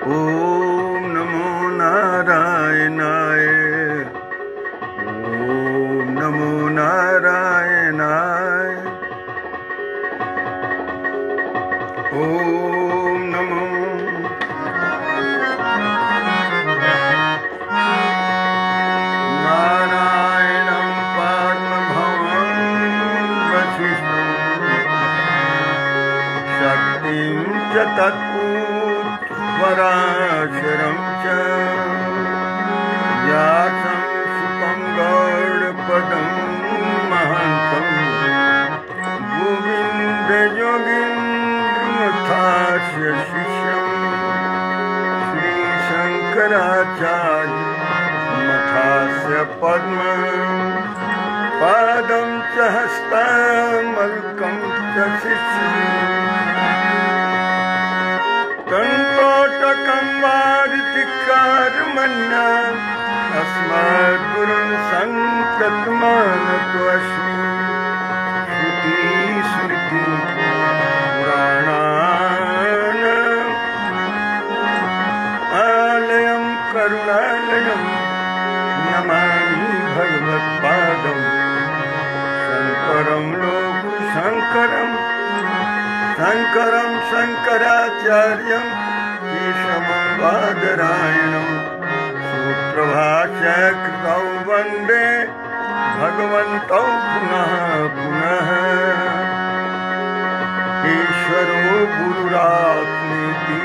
ओम नमो नारायणाय। ओम नमो नारायणाय। ओम नमो नारायणं परमभवं वसिष्ठं शक्तिं च तत्पुराशरं च व्यासं सुतं गौडपदं महान्तं गोविन्दयोगीन्द्रमथास्य शिष्यं श्रीशङ्कराचार्य मथास्य पद्म पादं च हस्तमल्कं च तन्तोटकं वारितिकारमन्या अस्मद्गुरुं सन्ततमानतोऽस्मि। श्रुतिस्मृति पुराणानाम् आलयं करुणालयं नमामि भगवत्पादं शङ्करं लोकशङ्करं शङ्करं शङ्कराचार्यं केशवं बादरायणं सूत्रभाष्यकृतौ वन्दे भगवन्तौ पुनः पुनः। ईश्वरो गुरुरात्मेति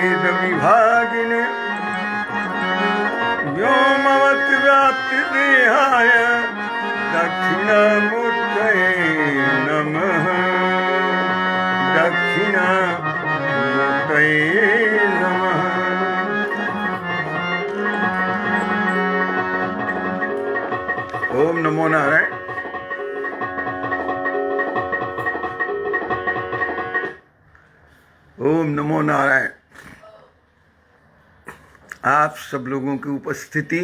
मूर्तिभेदविभागिने व्योमवद्व्याप्तिदेहाय दक्षिणामूर्तये नमः। दक्षिणामूर्तये नमः। ओम नमो नारायण। ओम नमो नारायण। आप सब लोगों की उपस्थिति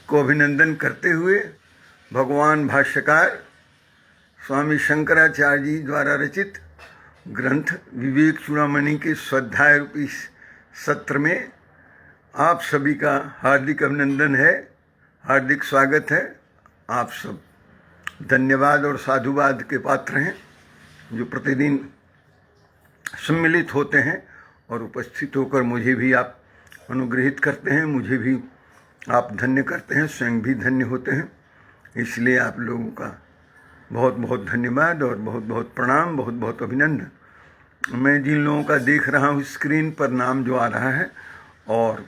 को अभिनंदन करते हुए भगवान भाष्यकार स्वामी शंकराचार्य जी द्वारा रचित ग्रंथ विवेक चूड़ामणि के स्वाध्याय रूपी सत्र में आप सभी का हार्दिक अभिनंदन है, हार्दिक स्वागत है। आप सब धन्यवाद और साधुवाद के पात्र हैं जो प्रतिदिन सम्मिलित होते हैं और उपस्थित होकर मुझे भी आप अनुग्रहित करते हैं, मुझे भी आप धन्य करते हैं, स्वयं भी धन्य होते हैं। इसलिए आप लोगों का बहुत बहुत धन्यवाद और बहुत बहुत प्रणाम, बहुत बहुत अभिनंदन। मैं जिन लोगों का देख रहा हूँ स्क्रीन पर नाम जो आ रहा है और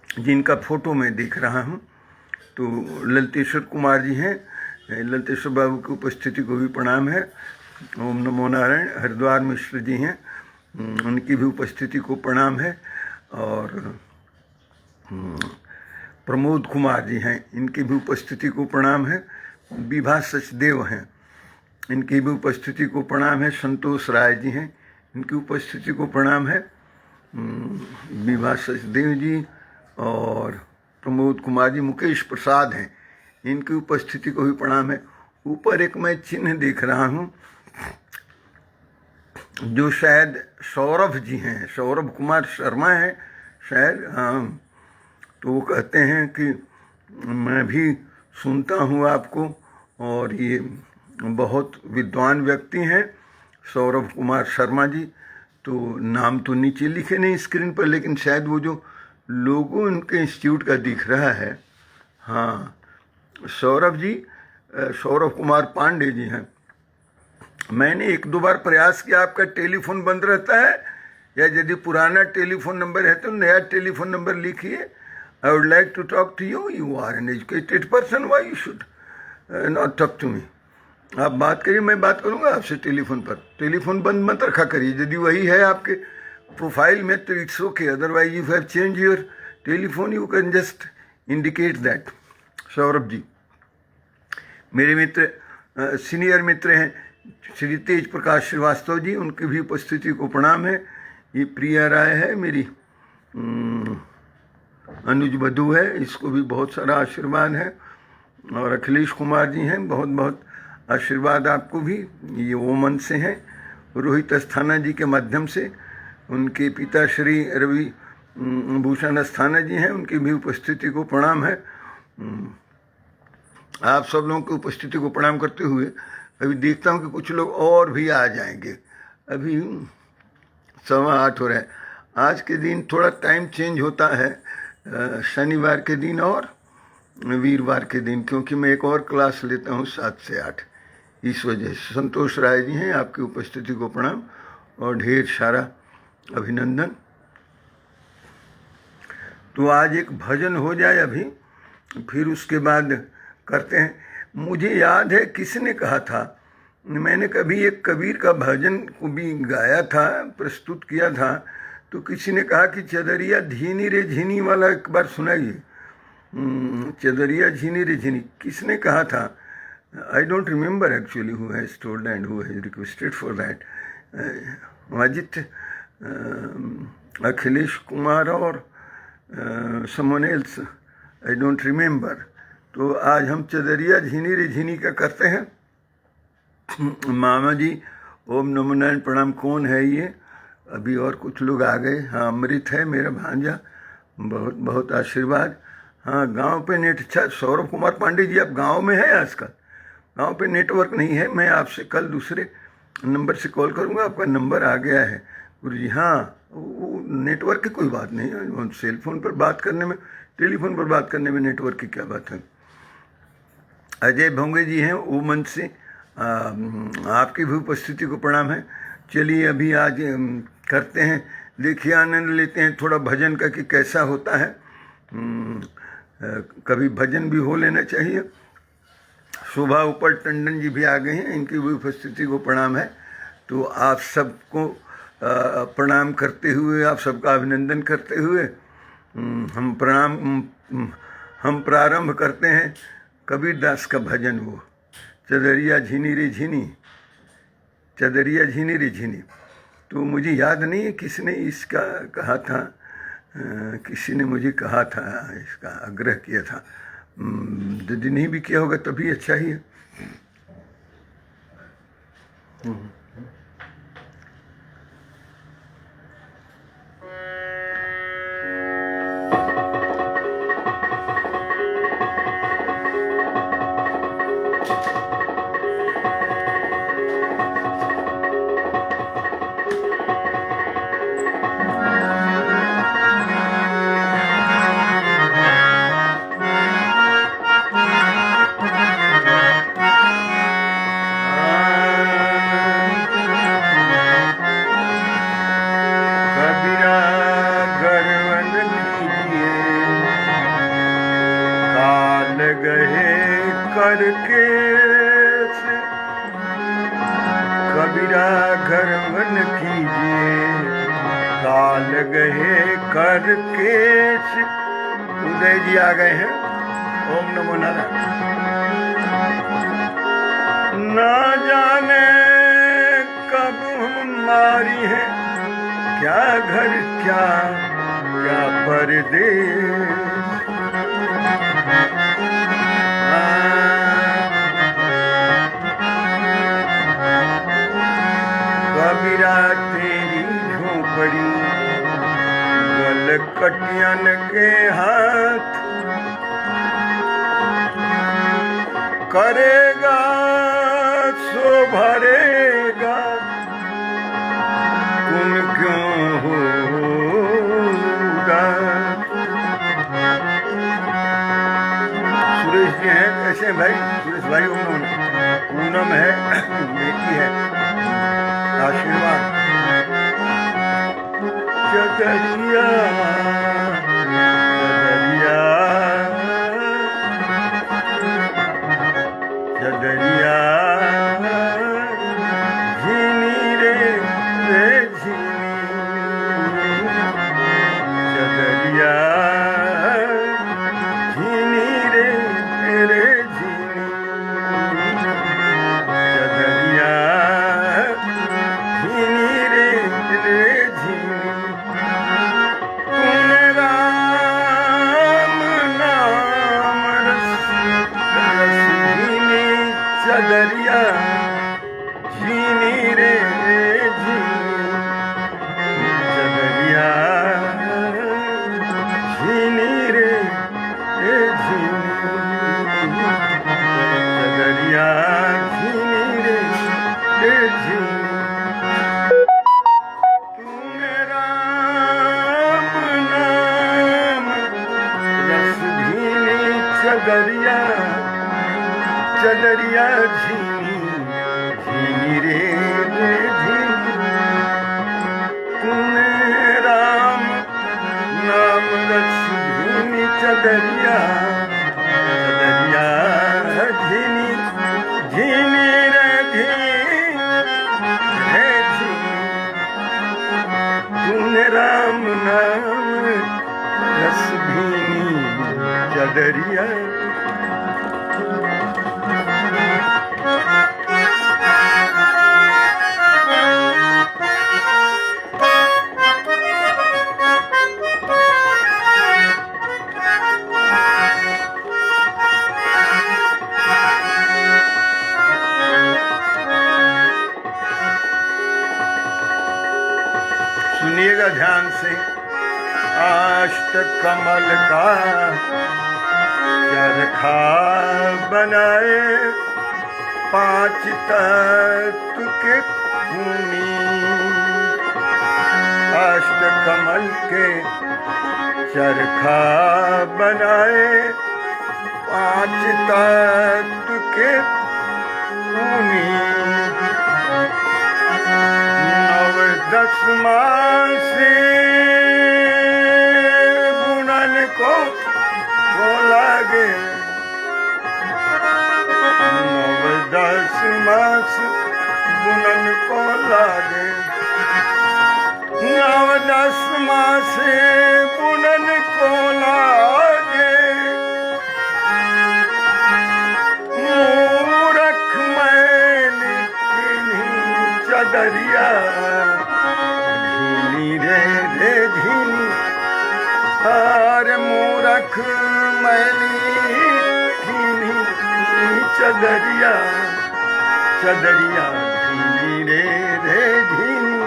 जिनका फोटो मैं देख रहा हूँ, तो ललितेश्वर कुमार जी हैं, ललितेश्वर बाबू की उपस्थिति को भी प्रणाम है। ओम नमो नारायण। हरिद्वार मिश्र जी हैं, उनकी भी उपस्थिति को प्रणाम है। और प्रमोद कुमार जी हैं, इनकी भी उपस्थिति को प्रणाम है। विभा सचदेव हैं, इनकी भी उपस्थिति को प्रणाम है। संतोष राय जी हैं, इनकी उपस्थिति को प्रणाम है। विभा सचदेव जी और प्रमोद कुमार जी। मुकेश प्रसाद हैं, इनकी उपस्थिति को भी प्रणाम है। ऊपर एक मैं चिन्ह देख रहा हूँ जो शायद सौरभ जी हैं, सौरभ कुमार शर्मा हैं शायद। हाँ, तो वो कहते हैं कि मैं भी सुनता हूँ आपको, और ये बहुत विद्वान व्यक्ति हैं सौरभ कुमार शर्मा जी। तो नाम तो नीचे लिखे नहीं स्क्रीन पर, लेकिन शायद वो जो लोगो उनके इंस्टीट्यूट का दिख रहा है, हाँ सौरभ जी, सौरभ कुमार पांडे जी हैं। मैंने एक दो बार प्रयास किया, आपका टेलीफोन बंद रहता है, या यदि पुराना टेलीफोन नंबर है तो नया टेलीफोन नंबर लिखिए। I would like to talk to you, you are an educated person, why you should not talk to me. आप बात करिए, मैं बात करूँगा आपसे टेलीफोन पर। टेलीफोन बंद मत रखा करिए, यदि वही है आपके प्रोफाइल में तो it's okay, otherwise you have change your telephone, you can just indicate that. Saurabh ji मेरे मित्र, सीनियर मित्र हैं श्री तेज प्रकाश श्रीवास्तव जी, उनकी भी उपस्थिति को प्रणाम है। ये प्रिया राय है मेरी अनुज बधू है, इसको भी बहुत सारा आशीर्वाद है। और अखिलेश कुमार जी हैं, बहुत बहुत आशीर्वाद आपको भी। ये ओमन से हैं, रोहित अस्थाना जी के माध्यम से। उनके पिता श्री रवि भूषण अस्थाना जी हैं, उनकी भी उपस्थिति को प्रणाम है। आप सब लोगों की उपस्थिति को प्रणाम करते हुए अभी देखता हूँ कि कुछ लोग और भी आ जाएंगे। अभी 7:15 हो रहा है। आज के दिन थोड़ा टाइम चेंज होता है, शनिवार के दिन और वीरवार के दिन, क्योंकि मैं एक और क्लास लेता हूँ 7 से 8, इस वजह से। संतोष राय जी हैं, आपकी उपस्थिति को प्रणाम और ढेर सारा अभिनंदन। तो आज एक भजन हो जाए अभी, फिर उसके बाद करते हैं। मुझे याद है किसने कहा था, मैंने कभी एक कबीर का भजन को भी गाया था, प्रस्तुत किया था, तो किसी ने कहा कि चदरिया झीनी रे झीनी वाला एक बार सुनाइए। चदरिया झीनी रे झीनी किसने कहा था? I don't remember actually who has told and who has requested for that. Ajit, Akhilesh Kumar और someone else, I don't remember. तो आज हम चदरिया झीनी रे झीनी का करते हैं। मामा जी ओम नमो नारायण प्रणाम। कौन है ये? अभी और कुछ लोग आ गए। हाँ, अमृत है मेरा भांजा, बहुत बहुत आशीर्वाद। हाँ, गांव पे नेट अच्छा। सौरभ कुमार पांडे जी, आप गांव में हैं? आजकल गांव पे नेटवर्क नहीं है। मैं आपसे कल दूसरे नंबर से कॉल करूंगा, आपका नंबर आ गया है गुरु जी। हाँ, वो नेटवर्क की कोई बात नहीं है, सेल फोन पर बात करने में, टेलीफोन पर बात करने में नेटवर्क की क्या बात है। अजय भोंगे जी हैं ओमन से, आपकी भी उपस्थिति को प्रणाम है। चलिए अभी आज करते हैं, देखिए आनंद लेते हैं थोड़ा भजन का कि कैसा होता है। कभी भजन भी हो लेना चाहिए। शोभा उपल टंडन जी भी आ गए हैं, इनकी भी उपस्थिति को प्रणाम है। तो आप सबको प्रणाम करते हुए, आप सबका अभिनंदन करते हुए हम प्रारंभ करते हैं कबीर दास का भजन, वो चदरिया झीनी रे झीनी, चदरिया झीनी रे झीनी। तो मुझे याद नहीं है किसने इसका कहा था, किसी ने मुझे कहा था, इसका आग्रह किया था। यदि नहीं भी किया होगा तभी अच्छा ही है। कबीरा घरवन कीजिए, काल गए करके। उदय जी आ गए हैं, ओम नमो नारायण। ना जाने कब हमारी है, क्या घर क्या क्या परदेश। कबीरा तेरी झोपड़ी गल कटियन के हाथ, करेगा सो भरेगा, तुम क्यों होगा। सुरेश जी हैं, कैसे भाई? सुरेश भाई पूनम है, बेटी है, आशीर्वाद। चदरिया चदरिया चदरिया झीनी रे रे झीनी, चदरिया झीनी रे रे झीनी, चदरिया झीनी रे रे झीनी। तूने राम नाम रस चदरिया झीनी रे झीनी, चदरिया झीनी रे झीनी, चदरिया झीनी रे झीनी। तूने राम नाम रस भीनी चदरिया, चदरिया झीनी झीनी रे झीनी। तूने राम नाम रस भीनी चदरिया, चदरिया झीनी झीनी रे झीनी। तूने राम नाम रस भीनी चदरिया। सुनिएगा ध्यान से। अष्ट कमल का चरखा बनाए, पांच तत्व के खूनी। अष्ट कमल के चरखा बनाए, पांच तत्व के खूनी। 10 से बुनन को लागे, 10 बुनन को लागे, 10 से बुनन को लागे। मूरख मैल किन्हीं चदरिया झीनी रे झीनी। हर मूरख मैली झीनी चदरिया, चदरिया झीनी रे झीनी।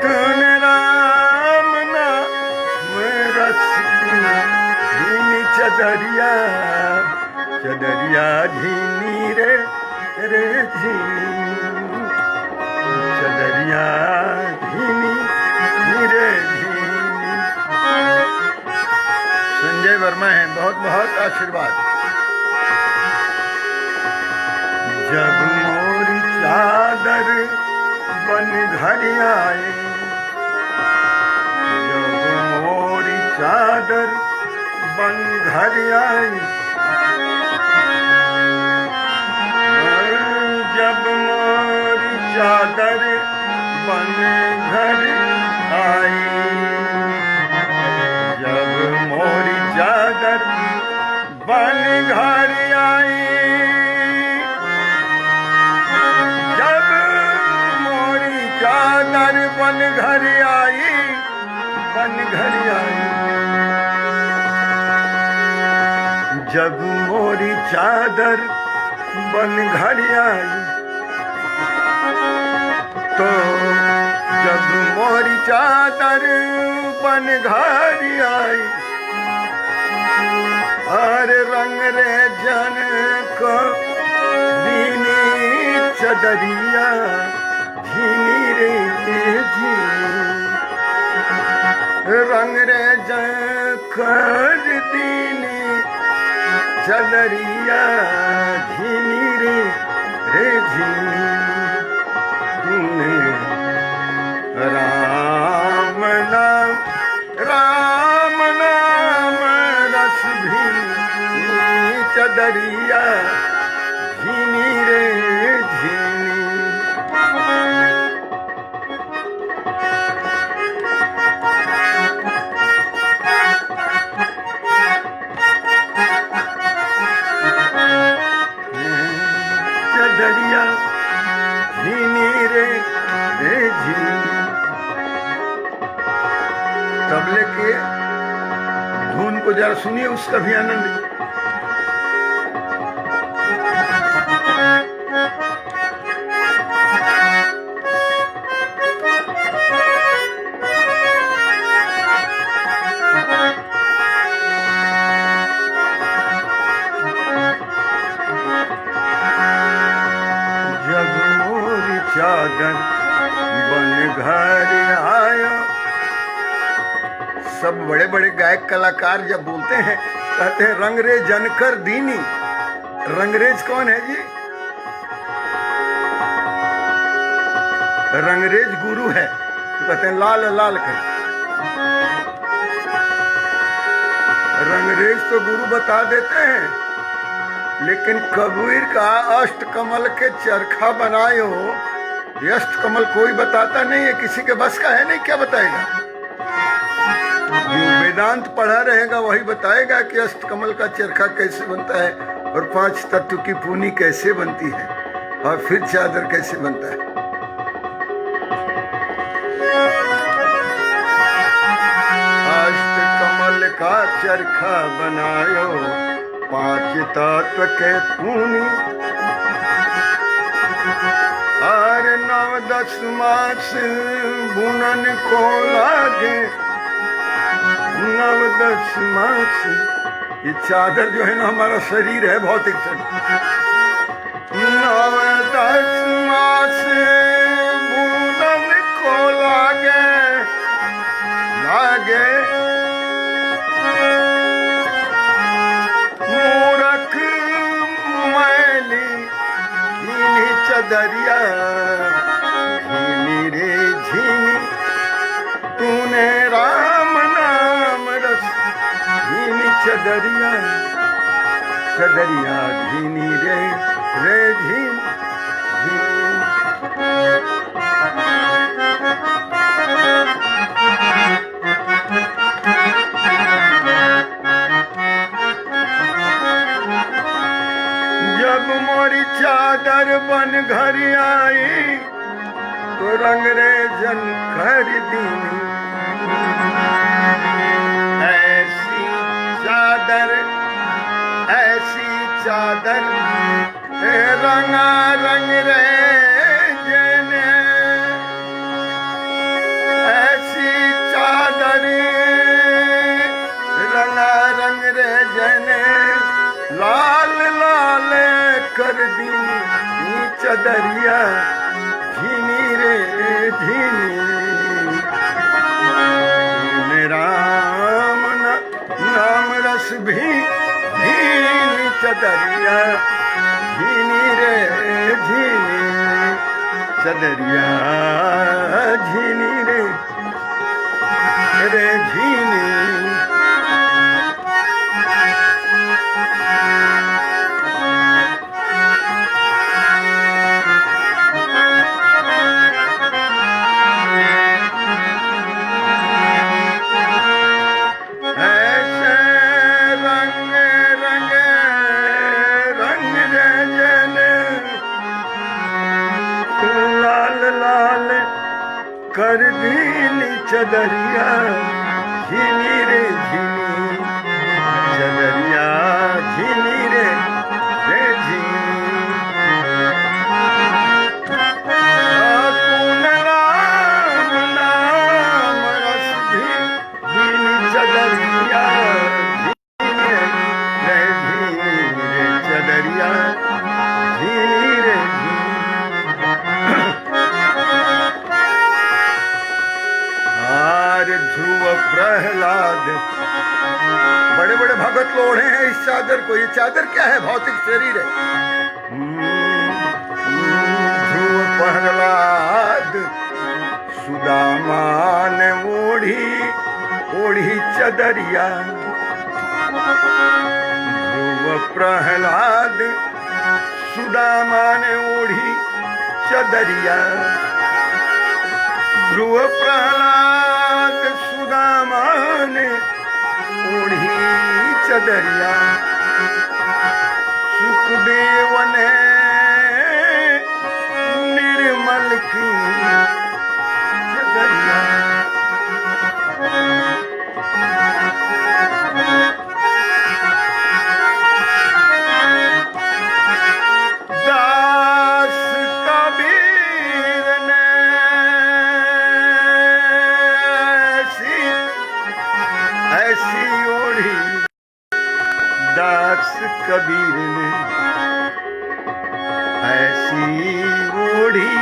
तूने राम नाम रस झीनी चदरिया, चदरिया झीनी रे झीनी, चदरिया झीनी रे झीनी। संजय वर्मा है, बहुत बहुत आशीर्वाद। जब मोरी चादर बन घर आए, जब मोरी चादर बन घर आई, जब मोरी चादर बन घर आई, जब मोरी चादर बन घर आई, जब मोरी चादर बन घर आई, बन घर आई। जब मोरी चादर बन घर आई, तो जब मोरी चादर बन घर आई, हर रंग रे जन को दीनी चदरिया झीनी रे झीनी। रंग रे जन कर दीनी चदरिया झीनी रे झीनी। तूने राम नाम रस भीनी चदरिया झीनी रे झीनी। चदरिया झीनी रे झीनी। तबले के धुन को जरा सुनिए, उसका भी आनंद। चादर बन घर आया। सब बड़े बड़े गायक कलाकार जब बोलते हैं कहते हैं रंगरेज जनकर दीनी। रंगरेज कौन है जी? रंगरेज गुरु है, तो कहते हैं लाल लाल कर। रंगरेज तो गुरु बता देते हैं, लेकिन कबीर का अष्ट कमल के चरखा बनाए हो, ये अष्ट कमल कोई बताता नहीं है, किसी के बस का है नहीं, क्या बताएगा? जो वेदांत पढ़ा रहेगा वही बताएगा कि अष्ट कमल का चरखा कैसे बनता है और 5 तत्व की पूनी कैसे बनती है और फिर चादर कैसे बनता है। अष्ट कमल का चरखा बनायो 5 तत्व के पूनी, और 9-10 मास बुनन को लागे। 9-10 मास, ये चादर जो है ना हमारा शरीर है, भौतिक शरीर। 9-10 मास बुनन को लागे लागे, मूरख मैली झीनी चदरिया, झीनी रे झीनी तूने राम नाम रस, झीनी चदरिया चदरिया झीनी रे रे झीन झीनी। जब मोरी चादर बन घर आई तो रंगरेजन कर दीनी। ऐसी चादर रंगा रंग रे जने, ऐसी चादर रंगा रंग रे जने, लाल लाल कर दी चदरिया झीनी रे झीनी। राम नाम रस भी झीनी चदरिया झीनी रे झीनी चदरिया झीनी रे रे झीनी। कर दीनी चदरिया झीनी रे झीनी चदरिया झीनी रे रे झीनी। तूने राम नाम रस भी झीनी चदरिया झीनी रे झीनी रे चदरिया झीनी रे झीनी। ध्रुव प्रहलाद बड़े बड़े भगत लोढ़े हैं इस चादर को। ये चादर क्या है? भौतिक शरीर है। ध्रुव प्रहलाद सुदामा ने ओढ़ी चदरिया। ध्रुव प्रहलाद सुदामा ने ओढ़ी चदरिया। ध्रुव प्रहलाद सुदामा ने ओढ़ी चदरिया। सुखदेव ने निर्मल की चदरिया। दास कबीर ने ऐसी ओढ़ी, दास कबीर ने ऐसी ओढ़ी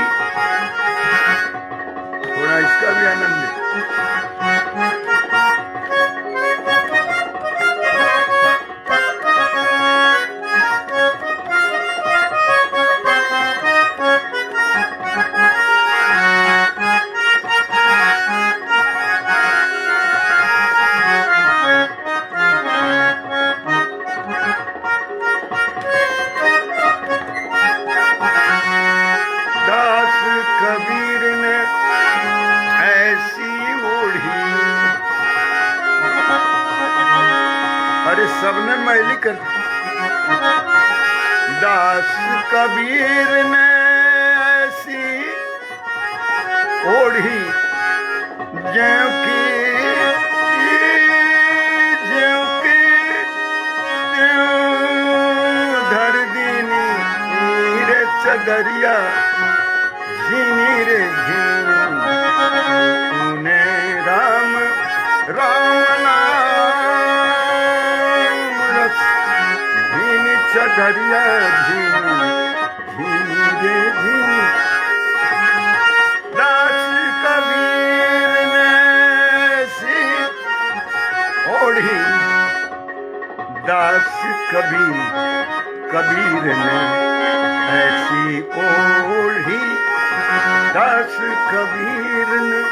कबीर ने ऐसी ओढ़ी ज्यों की धर दीनी रे चदरिया झीनी रे झीनी तूने राम राम नाम रस झीनी चदरिया झीनी झीनी रे झीनी दास कबीर ने सी ओढ़ी दास कबीर ने ऐसी ओढ़ी दास कबीर ने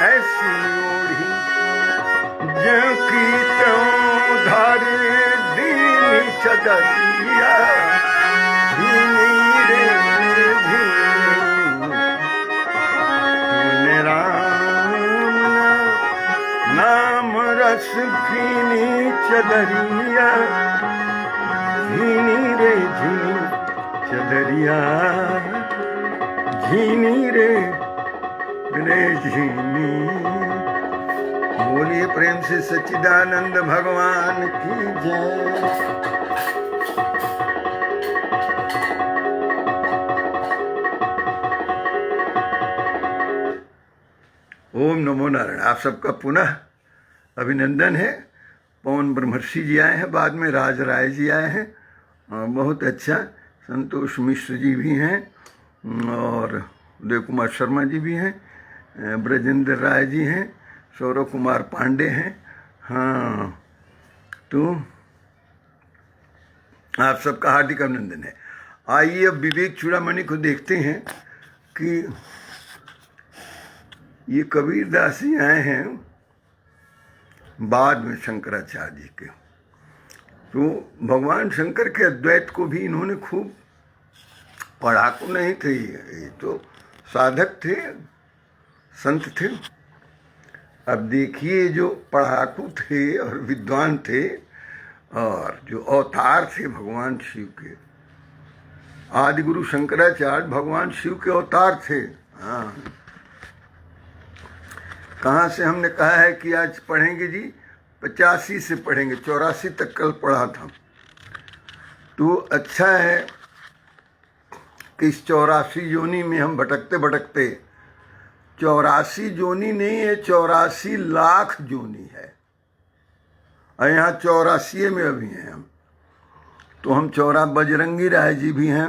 ऐसी ओढ़ी ज्यों की त्यों धारे दीनी चदरिया झीनी रे झीनी तूने राम नाम रस भीनी चदरिया झीनी रे झीनी चदरिया झीनी रे झीनी। बोलिए प्रेम से सच्चिदानंद भगवान की जय। ओम नमो नारायण। आप सबका पुनः अभिनंदन है। पवन ब्रह्मर्षि जी आए हैं, बाद में राज राय जी आए हैं, बहुत अच्छा। संतोष मिश्र जी भी हैं और उदय कुमार शर्मा जी भी हैं, ब्रजेंद्र राय जी हैं, सौरव कुमार पांडे हैं। हाँ, तो आप सबका हार्दिक अभिनंदन है। आइए अब विवेक चूड़ामणि को देखते हैं कि ये कबीरदास जी आए हैं बाद में शंकराचार्य जी के। तो भगवान शंकर के अद्वैत को भी इन्होंने खूब, पढ़ाकू नहीं थे, ये तो साधक थे, संत थे। अब देखिए जो पढ़ाकू थे और विद्वान थे और जो अवतार थे भगवान शिव के, आदि गुरु शंकराचार्य भगवान शिव के अवतार थे। हाँ, कहाँ से हमने कहा है कि आज पढ़ेंगे जी, 85 से पढ़ेंगे, 84 तक कल पढ़ा था। तो अच्छा है कि इस 84 योनि में हम भटकते भटकते, 84 योनि नहीं है, 84 लाख योनि है, और यहाँ 84 में अभी हैं हम। तो हम 84, बजरंगी राय जी भी हैं,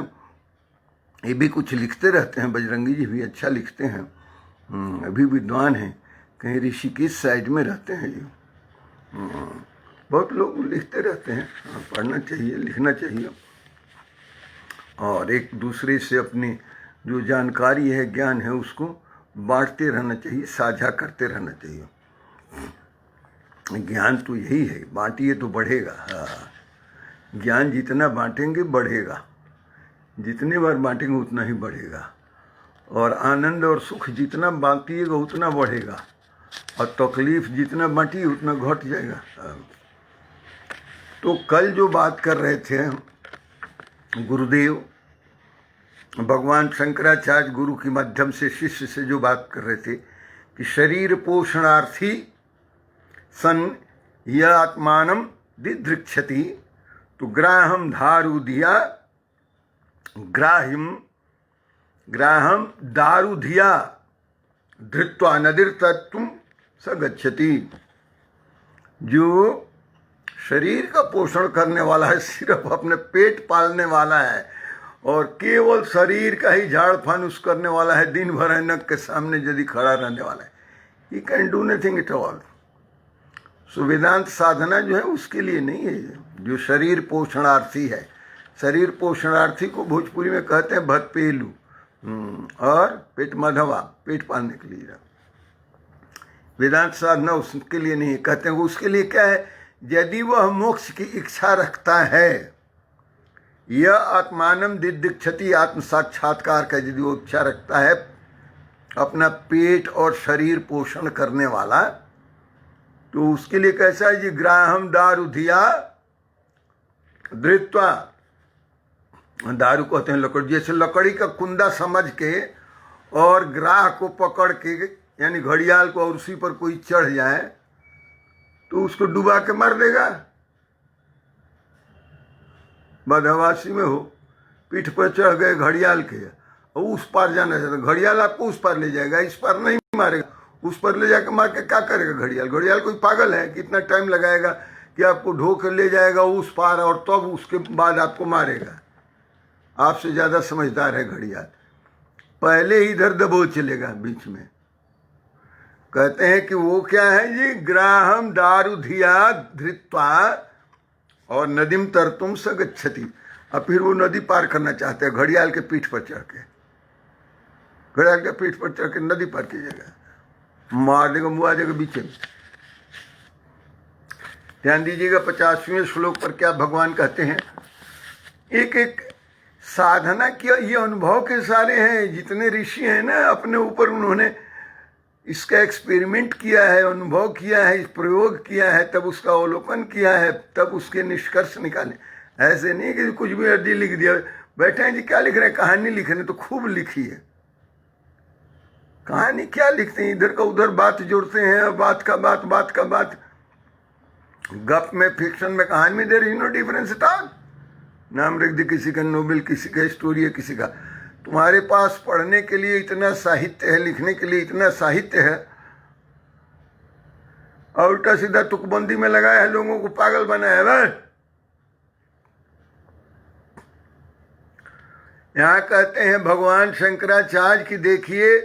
ये भी कुछ लिखते रहते हैं, बजरंगी जी भी अच्छा लिखते हैं, अभी विद्वान हैं, कहीं ऋषिकेश साइड में रहते हैं ये। बहुत लोग लिखते रहते हैं, पढ़ना चाहिए, लिखना चाहिए, और एक दूसरे से अपनी जो जानकारी है, ज्ञान है, उसको बांटते रहना चाहिए, साझा करते रहना चाहिए। ज्ञान तो यही है, बांटिए तो बढ़ेगा। हाँ, ज्ञान जितना बांटेंगे बढ़ेगा, जितने बार बांटेंगे उतना ही बढ़ेगा, और आनंद और सुख जितना बांटिएगा उतना बढ़ेगा, और तकलीफ जितना बांटिए उतना घट जाएगा। तो कल जो बात कर रहे थे गुरुदेव भगवान शंकराचार्य गुरु के माध्यम से शिष्य से जो बात कर रहे थे कि शरीर पोषणार्थी सन यह आत्मानम दिदृक्षति, तो ग्राहम धारुधिया ग्राहम दारुधिया धृत्वा नदीर तत्व स गच्छति। जो शरीर का पोषण करने वाला है, सिर्फ अपने पेट पालने वाला है और केवल शरीर का ही झाड़ फानूस करने वाला है, दिन भर ऐनक के सामने यदि खड़ा रहने वाला है, he can do nothing at all. So Vedant साधना जो है उसके लिए नहीं है, जो शरीर पोषणार्थी है। शरीर पोषणार्थी को भोजपुरी में कहते हैं भत पेलू, और पेट माधवा, पेट पालने के लिए। वेदांत साधना उसके लिए नहीं है, कहते हैं उसके लिए क्या है, यदि वह मोक्ष की इच्छा रखता है, यह आत्मानम दिदृक्षति, आत्म साक्षात्कार का यदि वो इच्छा रखता है, अपना पेट और शरीर पोषण करने वाला, तो उसके लिए कैसा है जी, ग्राहम दारुधिया धृत्वा दारू कहते हैं लकड़ी। जैसे लकड़ी का कुंदा समझ के और ग्राह को पकड़ के, यानी घड़ियाल को, और उसी पर कोई चढ़ जाए तो उसको डुबा के मार देगा। बदहवासी में हो, पीठ पर चढ़ गए घड़ियाल के और उस पार जाना चाहता, घड़ियाल आपको उस पार ले जाएगा, इस पार नहीं मारेगा। उस पर ले जाकर मार के क्या करेगा घड़ियाल? घड़ियाल कोई पागल है? कितना टाइम लगाएगा कि आपको ढो कर ले जाएगा उस पार और तब उसके बाद आपको मारेगा। आपसे ज़्यादा समझदार है घड़ियाल। पहले ही इधर दबोच चलेगा बीच में। कहते हैं कि वो क्या है जी, ग्राहम दारुधिया धृत्वा और नदीम तरतुम स गच्छति। अब फिर वो नदी पार करना चाहते हैं घड़ियाल के पीठ पर चढ़ के। घड़ियाल के पीठ पर चढ़ के नदी पार कीजिएगा, मार देगा, मुआ देगा बीच में। ध्यान दीजिएगा 50वें श्लोक पर क्या भगवान कहते हैं। एक एक साधना किया, ये अनुभव के सारे हैं। जितने ऋषि हैं ना, अपने ऊपर उन्होंने इसका एक्सपेरिमेंट किया है, अनुभव किया है, प्रयोग किया है, तब उसका अवलोकन किया है, तब उसके निष्कर्ष निकाले। ऐसे नहीं कि कुछ भी अर्जी लिख दिया, बैठे हैं जी क्या लिख रहे हैं, कहानी लिख रहे हैं, तो खूब लिखी है। कहानी क्या लिखते हैं, इधर का उधर बात जोड़ते हैं, बात का बात, बात का बात। गप में, फिक्शन में, कहानी में there is no difference at all. नाम रख दे किसी का नोबेल, किसी का स्टोरी है, किसी का। तुम्हारे पास पढ़ने के लिए इतना साहित्य है, लिखने के लिए इतना साहित्य है, और उल्टा सीधा तुकबंदी में लगाया है, लोगों को पागल बनाया है। यहाँ कहते हैं भगवान शंकराचार्य की, देखिए,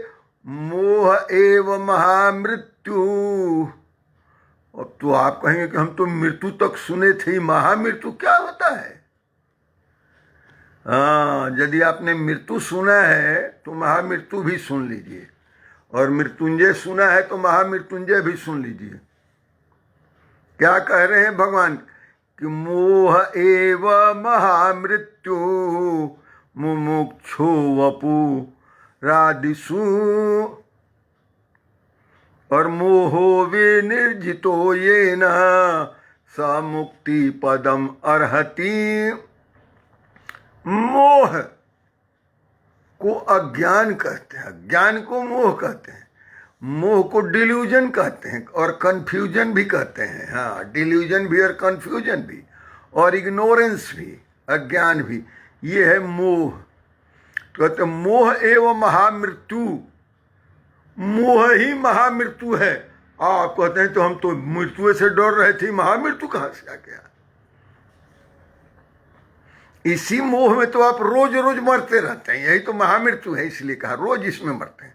मोह एव महामृत्यु। अब तो आप कहेंगे कि हम तो मृत्यु तक सुने थे, महामृत्यु क्या होता है? हाँ, यदि आपने मृत्यु सुना है तो महामृत्यु भी सुन लीजिए, और मृत्युंजय सुना है तो महामृत्युंजय भी सुन लीजिए। क्या कह रहे हैं भगवान कि मोह एव महामृत्यु मुमुक्षु वपु रादिषु, और मोहो विनिर्जितो येन स मुक्ति पदम अर्हति। मोह को अज्ञान कहते हैं, अज्ञान को मोह कहते हैं, मोह को डिल्यूजन कहते हैं, और कंफ्यूजन भी कहते हैं। हाँ, डिल्यूजन भी और कंफ्यूजन भी, और इग्नोरेंस भी, अज्ञान भी, ये है मोह। तो कहते मोह एवं महामृत्यु, मोह ही महामृत्यु है। आप कहते हैं तो हम तो मृत्यु से डर रहे थे, महामृत्यु कहाँ से आ गया? इसी मोह में तो आप रोज रोज मरते रहते हैं, यही तो महामृत्यु है, इसलिए कहा रोज इसमें मरते हैं।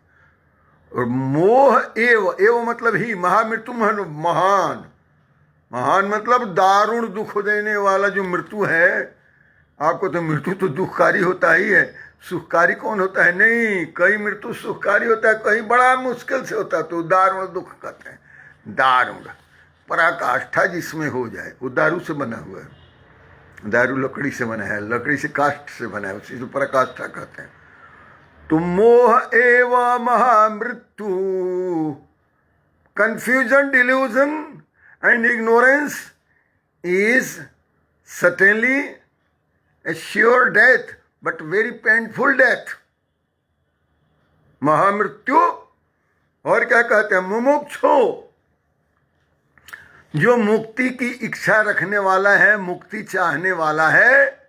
और मोह एव मतलब ही, महामृत्यु महान, महान मतलब दारुण दुख देने वाला जो मृत्यु है। आपको तो मृत्यु तो दुखकारी होता ही है, सुखकारी कौन होता है? नहीं, कई मृत्यु सुखकारी होता है, कहीं बड़ा मुश्किल से होता है, तो दारुण दुख कहते हैं। दारुण, पराकाष्ठा जिसमें हो जाए, वो दारू से बना हुआ है। दारू लकड़ी से बना है, लकड़ी से काष्ठ से बना है, उसी से पराकाष्ठा कहते हैं। तो मोह एव महामृत्यु, confusion, delusion and ignorance is certainly a sure death, but very painful death. महामृत्यु। और क्या कहते हैं? मुमुक्षु, जो मुक्ति की इच्छा रखने वाला है, मुक्ति चाहने वाला है,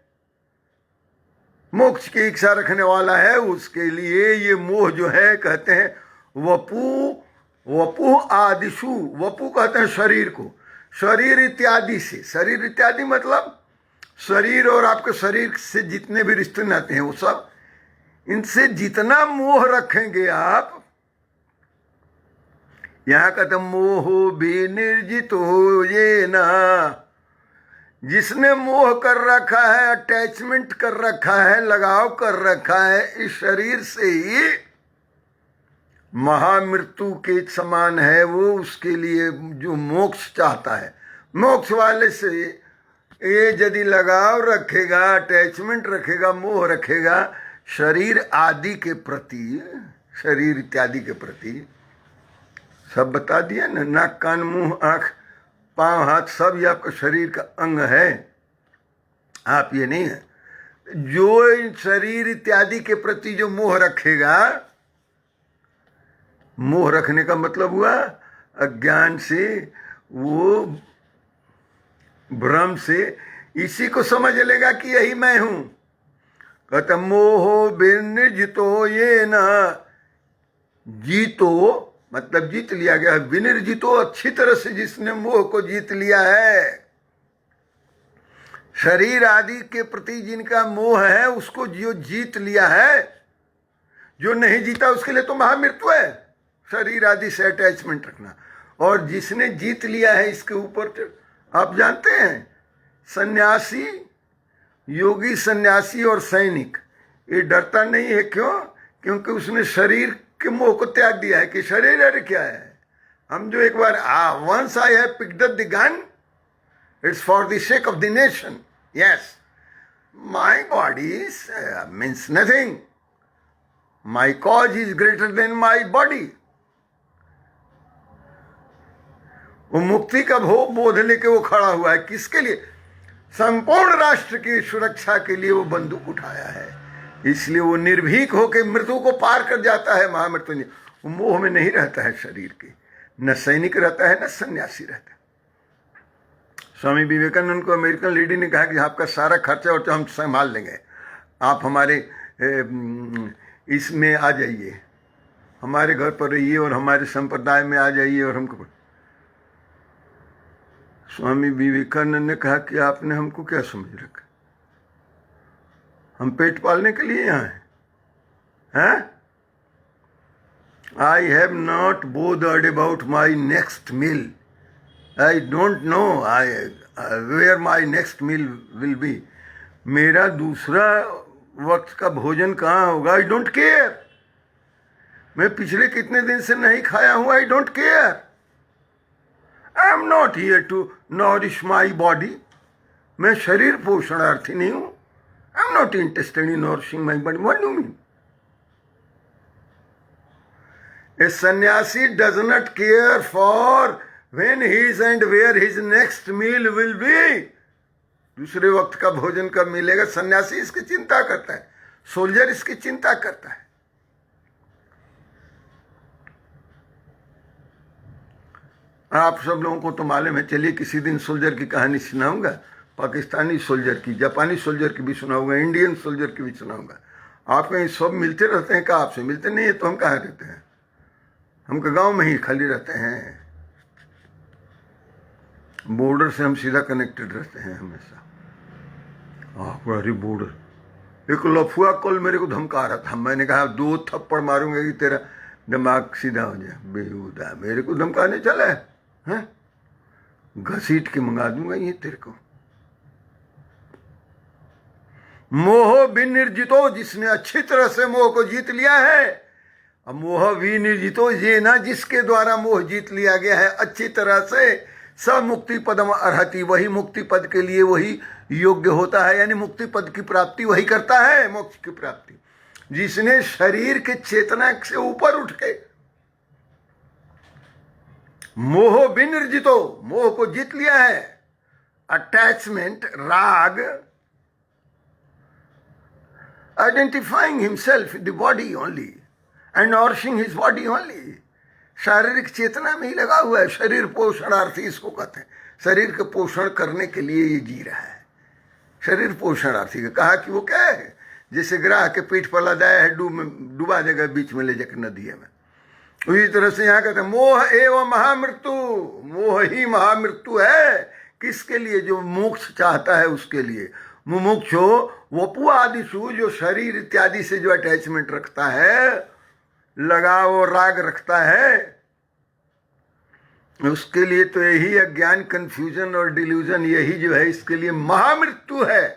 मोक्ष की इच्छा रखने वाला है, उसके लिए ये मोह जो है, कहते हैं वपु, वपु आदिशु। वपु कहते हैं शरीर को, शरीर इत्यादि से। शरीर इत्यादि मतलब शरीर और आपके शरीर से जितने भी रिश्ते नाते हैं वो सब, इनसे जितना मोह रखेंगे आप, यहाँ कहते मोहो विनिर्जितो येन, जिसने मोह कर रखा है, अटैचमेंट कर रखा है, लगाव कर रखा है इस शरीर से ही, महामृत्यु के समान है वो उसके लिए जो मोक्ष चाहता है। मोक्ष वाले से ये यदि लगाव रखेगा, अटैचमेंट रखेगा, मोह रखेगा शरीर आदि के प्रति, शरीर इत्यादि के प्रति, सब बता दिया ना, नाक कान मुंह आँख पाँव हाथ सब ये आपका शरीर का अंग है, आप ये नहीं है। जो इन शरीर इत्यादि के प्रति जो मोह रखेगा, मोह रखने का मतलब हुआ अज्ञान से, वो भ्रम से इसी को समझ लेगा कि यही मैं हूं। कहता मोहो विनिर्जितो ये न, जीतो मतलब जीत लिया गया, विनिर्जितो अच्छी तरह से जिसने मोह को जीत लिया है, शरीर आदि के प्रति जिनका मोह है उसको जो जीत लिया है। जो नहीं जीता उसके लिए तो महामृत्यु है, शरीर आदि से अटैचमेंट रखना। और जिसने जीत लिया है इसके ऊपर, आप जानते हैं सन्यासी, योगी सन्यासी और सैनिक, ये डरता नहीं है। क्यों? क्योंकि उसने शरीर के मोह को त्याग दिया है कि शरीर है क्या है। हम जो एक बार once I have picked up the gun, it's for the sake of the nation, yes, my body means nothing, my cause is greater than my body. वो मुक्ति का बोध लेके वो खड़ा हुआ है, किसके लिए? संपूर्ण राष्ट्र की सुरक्षा के लिए वो बंदूक उठाया है, इसलिए वो निर्भीक होकर मृत्यु को पार कर जाता है, महामृत्यु नहीं। वो मोह में नहीं रहता है शरीर के, न सैनिक रहता है न सन्यासी रहता है। स्वामी विवेकानंद को अमेरिकन लेडी ने कहा कि आपका सारा खर्चा और हम संभाल लेंगे, आप हमारे इसमें आ जाइए, हमारे घर पर रहिए और हमारे संप्रदाय में आ जाइए और हमको। स्वामी विवेकानंद ने कहा कि आपने हमको क्या समझ रखा, हम पेट पालने के लिए यहाँ हैं? I have not bothered about my next meal, I don't know where my next meal will be. मेरा दूसरा वक्त का भोजन कहाँ होगा, आई डोंट केयर। मैं पिछले कितने दिन से नहीं खाया हूँ, I don't care. I am not here to nourish my body, मैं शरीर पोषणार्थी नहीं हूँ। I am not interested in nourishing my body. What do you mean? A sanyasi does not care for when his and where his next meal will be, दूसरे वक्त का भोजन कब मिलेगा। सन्यासी इसकी चिंता करता है, सोल्जर इसकी चिंता करता है। आप सब लोगों को तो मालूम है, चलिए किसी दिन सोल्जर की कहानी सुनाऊंगा, पाकिस्तानी सोल्जर की, जापानी सोल्जर की भी सुनाऊंगा, इंडियन सोल्जर की भी सुनाऊंगा। आप कहीं सब मिलते रहते हैं, कहाँ आपसे मिलते नहीं है तो हम कहाँ रहते हैं? हम तो गाँव में ही खाली रहते हैं, बॉर्डर से हम सीधा कनेक्टेड रहते हैं हमेशा। अरे बॉर्डर, एक लफुआ कल मेरे को धमका रहा था, मैंने कहा 2 थप्पड़ मारूंगा कि तेरा दिमाग सीधा हो जाए। बेहुदा मेरे को धमकाने चला है, घसीट के मंगा दूंगा ये तेरे को। मोह विनिर्जितो, जिसने अच्छी तरह से मोह को जीत लिया है। अब मोह विनिर्जितो ये ना, जिसके द्वारा मोह जीत लिया गया है अच्छी तरह से, स मुक्ति पदम अर्हति, वही मुक्ति पद के लिए वही योग्य होता है, यानी मुक्ति पद की प्राप्ति वही करता है, मोक्ष की प्राप्ति। जिसने शरीर के चेतना से ऊपर उठ के मोह विनिर्जितो, मोह को जीत लिया है, अटैचमेंट, राग, identifying himself the body only and nourishing his body only, शारीरिक चेतना में ही लगा हुआ है। शरीर पोषणार्थी इसको कहते हैं, शरीर के पोषण करने के लिए ये जी रहा है। शरीर पोषणार्थी का कहा कि वो क्या है, जैसे ग्राह के पीठ पर लदाया है, डूबा देगा बीच में ले जाकर नदी में। उसी तरह से यहाँ कहते हैं मोह एवं महामृत्यु, मोह ही महामृत्यु है। किसके लिए? जो मोक्ष चाहता है उसके लिए। मुमुक्षो वपु आदिशु, जो शरीर इत्यादि से जो अटैचमेंट रखता है, लगाव और राग रखता है, उसके लिए तो यही अज्ञान, कंफ्यूजन और डिल्यूजन, यही जो है इसके लिए महामृत्यु है,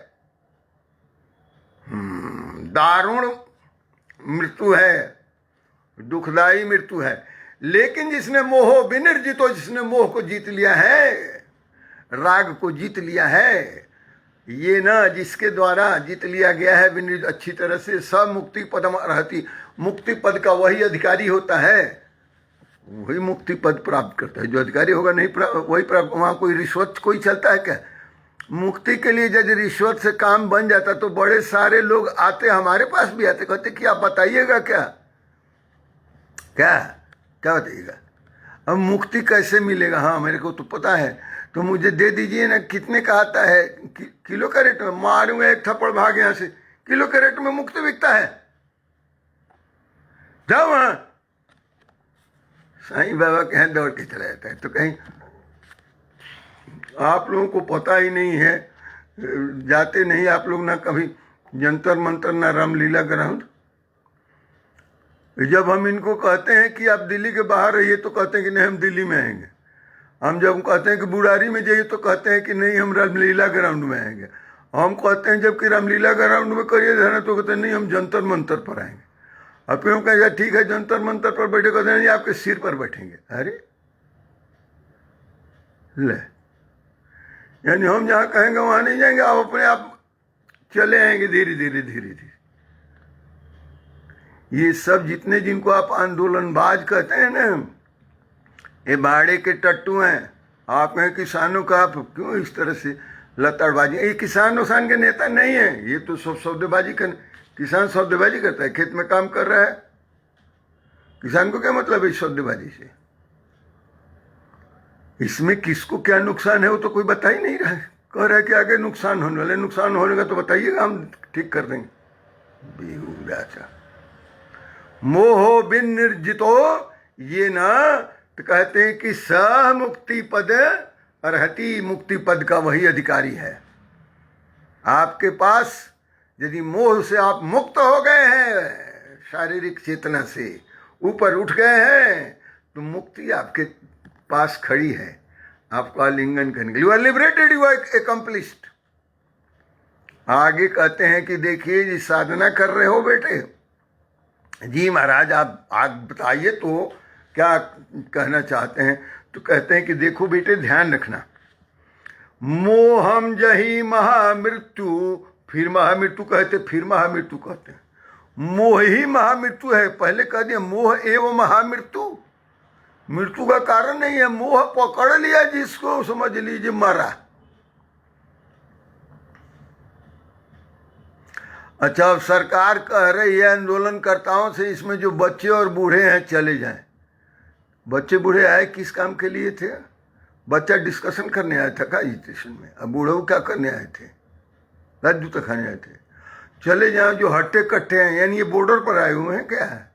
दारुण मृत्यु है, दुखदाई मृत्यु है। लेकिन जिसने मोह विनिर्जितो, जिसने मोह को जीत लिया है, राग को जीत लिया है, ये ना जिसके द्वारा जीत लिया गया है विनिर्जित अच्छी तरह से, सब मुक्ति पदम अर्हति, मुक्ति पद का वही अधिकारी होता है, वही मुक्ति पद प्राप्त करता है। जो अधिकारी होगा नहीं वही प्राप्त, वहाँ कोई रिश्वत कोई चलता है क्या? मुक्ति के लिए यदि रिश्वत से काम बन जाता तो बड़े सारे लोग आते, हमारे पास भी आते, कहते कि आप बताइएगा क्या क्या क्या बताइएगा, अब मुक्ति कैसे मिलेगा, हाँ मेरे को तो पता है, तो मुझे दे दीजिए ना, कितने का आता है, किलो के रेट में, मारूंगा एक थप्पड़ भाग यहाँ से, किलो के रेट में मुक्ति बिकता है, जाओ वहां। साईं बाबा के यहाँ दौड़ के चला जाता है। तो कहीं आप लोगों को पता ही नहीं है, जाते नहीं आप लोग ना कभी जंतर मंतर ना रामलीला ग्राउंड। जब हम इनको कहते हैं कि आप दिल्ली के बाहर रहिए तो कहते हैं कि नहीं हम दिल्ली में आएंगे, हम जब कहते हैं कि बुढ़ारी में जाइए तो कहते हैं कि नहीं हम रामलीला ग्राउंड में आएंगे, हम कहते हैं जबकि रामलीला ग्राउंड में करिए धरना तो कहते हैं नहीं हम जंतर मंतर पर आएंगे। अब क्यों कहें ठीक है जंतर मंतर पर बैठे, कहते हैं नहीं आपके सिर पर बैठेंगे। अरे ले, यानी हम जहाँ कहेंगे वहाँ नहीं जाएंगे, आप अपने आप चले आएंगे धीरे धीरे धीरे धीरे। ये सब जितने जिनको आप आंदोलनबाज कहते हैं ना, ये बाड़े के टट्टू हैं। आप कहें किसानों का आप क्यों इस तरह से लताड़बाजी, ये किसान उसान के नेता नहीं है, ये तो सब सौदेबाजी कर, किसान सौदेबाजी करता है, खेत में काम कर रहा है, किसान को क्या मतलब है इस सौदेबाजी से, इसमें किसको क्या नुकसान है वो तो कोई बता ही नहीं रहा है, कह रहा है कि आगे नुकसान होने वाले, नुकसान होने का तो बताइएगा हम ठीक कर देंगे। बेहुदा मोह बिन निर्जितो ये ना, तो कहते हैं कि स मुक्ति पद अर्हति, मुक्ति पद का वही अधिकारी है। आपके पास यदि मोह से आप मुक्त हो गए हैं, शारीरिक चेतना से ऊपर उठ गए हैं, तो मुक्ति आपके पास खड़ी है, आपको आलिंगन करने के लिए। You are liberated, you are accomplished. आगे कहते हैं कि देखिए जी साधना कर रहे हो बेटे, जी महाराज आप आग बताइए तो क्या कहना चाहते हैं। तो कहते हैं कि देखो बेटे ध्यान रखना, मोहम जही महामृत्यु, फिर महामृत्यु कहते, फिर महामृत्यु कहते हैं, मोह ही महामृत्यु है। पहले कह दिया मोह एवं महामृत्यु, मृत्यु का कारण नहीं है, मोह पकड़ लिया जिसको समझ लीजिए मरा। अच्छा अब सरकार कह रही है आंदोलनकर्ताओं से इसमें जो बच्चे और बूढ़े हैं चले जाएं। बच्चे बूढ़े आए किस काम के लिए थे, बच्चा डिस्कशन करने आया था का स्टेशन में, अब बूढ़े क्या करने आए थे, रात जूता खाने आए थे, चले जाओ। जो हट्टे कट्टे हैं यानी ये बॉर्डर पर आए हुए हैं क्या है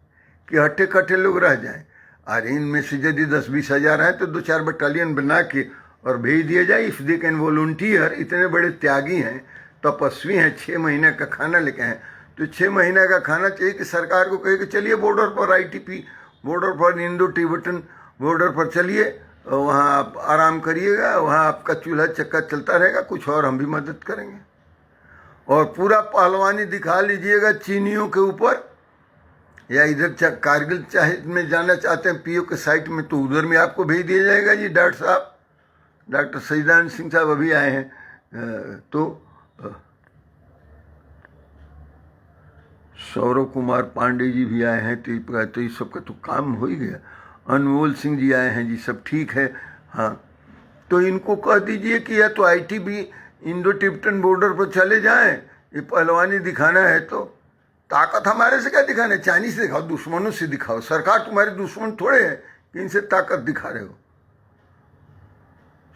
कि हट्टे कट्टे लोग रह जाएं। अरे इनमें से यदि 10-20 हज़ार हैं तो 2-4 बटालियन बना के और भेज दिया जाए, इफ़ दे कैन वॉलंटियर। इतने बड़े त्यागी हैं, तपस्वी हैं, 6 महीने का खाना लेके आए, तो 6 महीने का खाना चाहिए कि सरकार को कहे कि चलिए बॉर्डर पर ITP बॉर्डर पर, इंडो तिब्बतन बॉर्डर पर चलिए, वहाँ आप आराम करिएगा, वहाँ आपका चूल्हा चक्का चलता रहेगा, कुछ और हम भी मदद करेंगे। और पूरा पहलवानी दिखा लीजिएगा चीनियों के ऊपर, या इधर कारगिल चाहे में जाना चाहते हैं PO के साइट में तो उधर में आपको भेज दिया जाएगा जी। डॉक्टर साहब, डॉक्टर सईदान सिंह साहब अभी आए हैं, तो सौरव कुमार पांडे जी भी आए हैं, तो ये सब का तो काम हो ही गया। अनमोल सिंह जी आए हैं जी, सब ठीक है। हाँ तो इनको कह दीजिए कि या तो ITB इंडो तिब्बतन बॉर्डर पर चले जाएं, ये पहलवानी दिखाना है तो ताकत हमारे से क्या दिखाना है, चाइनीज से दिखाओ, दुश्मनों से दिखाओ। सरकार तुम्हारे दुश्मन थोड़े हैं कि इनसे ताकत दिखा रहे हो।